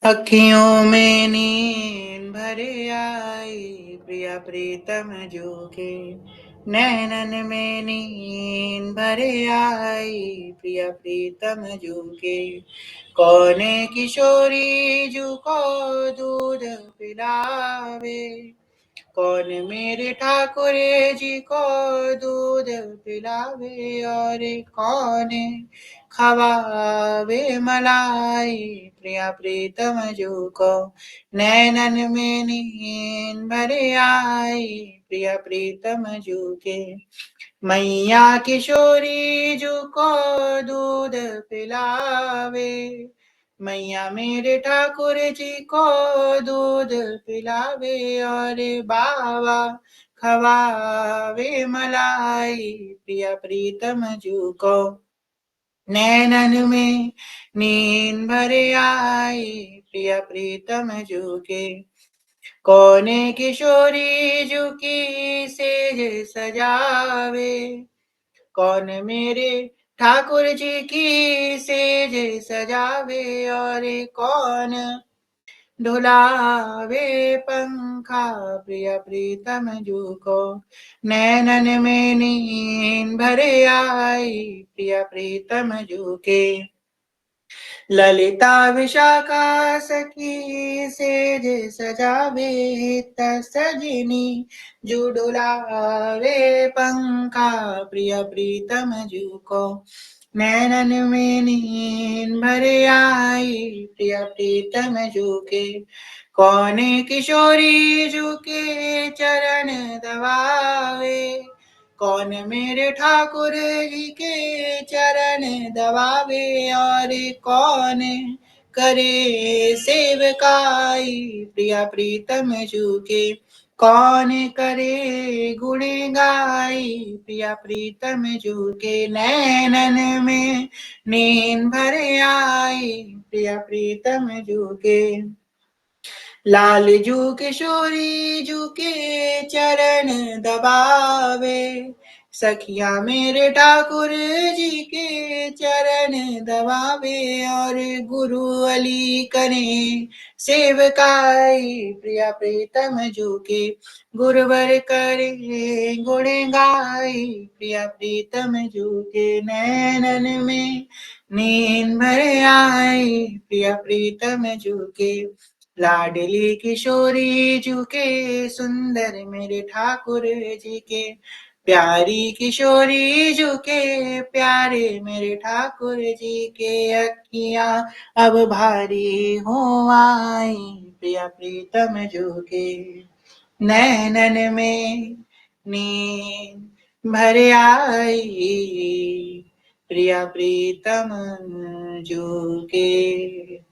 अखियों में नींद भरे आई, प्रिया प्रीतम जो के नैनन में नींद भरे आई, प्रिया प्रीतम जो के कौने किशोरी जू को दूध पिलावे, कौन मेरे ठाकुर जी को दूध पिलावे, और कौन खवावे मलाई, प्रिया प्रीतम जो को नैनन में नींद भरे आई, प्रिया प्रीतम जो के मैया किशोरी जो को दूध पिलावे, मैया मेरे ठाकुर जी को दूध पिलावे, और बाबा खवावे मलाई, प्रिया प्रीतम जू को नैनन में नींद भरे आई, प्रिया प्रीतम जू के कौने किशोरी जू की सेज सजावे, कौन मेरे ठाकुर जी की सेज सजावे, और कौन ढुलावे पंखा, प्रिया प्रीतम जू को नैनन में नींद भरे आई, प्रिया प्रीतम जू के ललिता विशाखा सखी सेज सजावे, सजनी जुडुलावे पंखा, प्रिय प्रीतम जू को नैनन में नींद भरे आई, प्रिय प्रीतम जू के कौने किशोरी जू के चरण दबावे, कौन मेरे ठाकुर जी के चरण दबावे, और कौन करे सेवकाई, प्रिया प्रीतम जू के कौन करे गुण गाई, प्रिया प्रीतम जू के नैनन में नींद भरे आई, प्रिया प्रीतम जू के लाल जू किशोरी जू के चरण दबावे, सखिया मेरे ठाकुर जी के चरण दबावे, और गुरु अली करे सेवकाई, प्रिया प्रीतम जू के गुरुवर करे गुण गाई, प्रिया प्रीतम जू के नैनन में नींद भर आई, प्रिया प्रीतम जू के लाडली किशोरी जू के सुंदर मेरे ठाकुर जी के प्यारी किशोरी जू के प्यारे मेरे ठाकुर जी के अखियां अब भारी हो आई, प्रिया प्रीतम जू के नैनन में नींद भर आई, प्रिया प्रीतम जू के।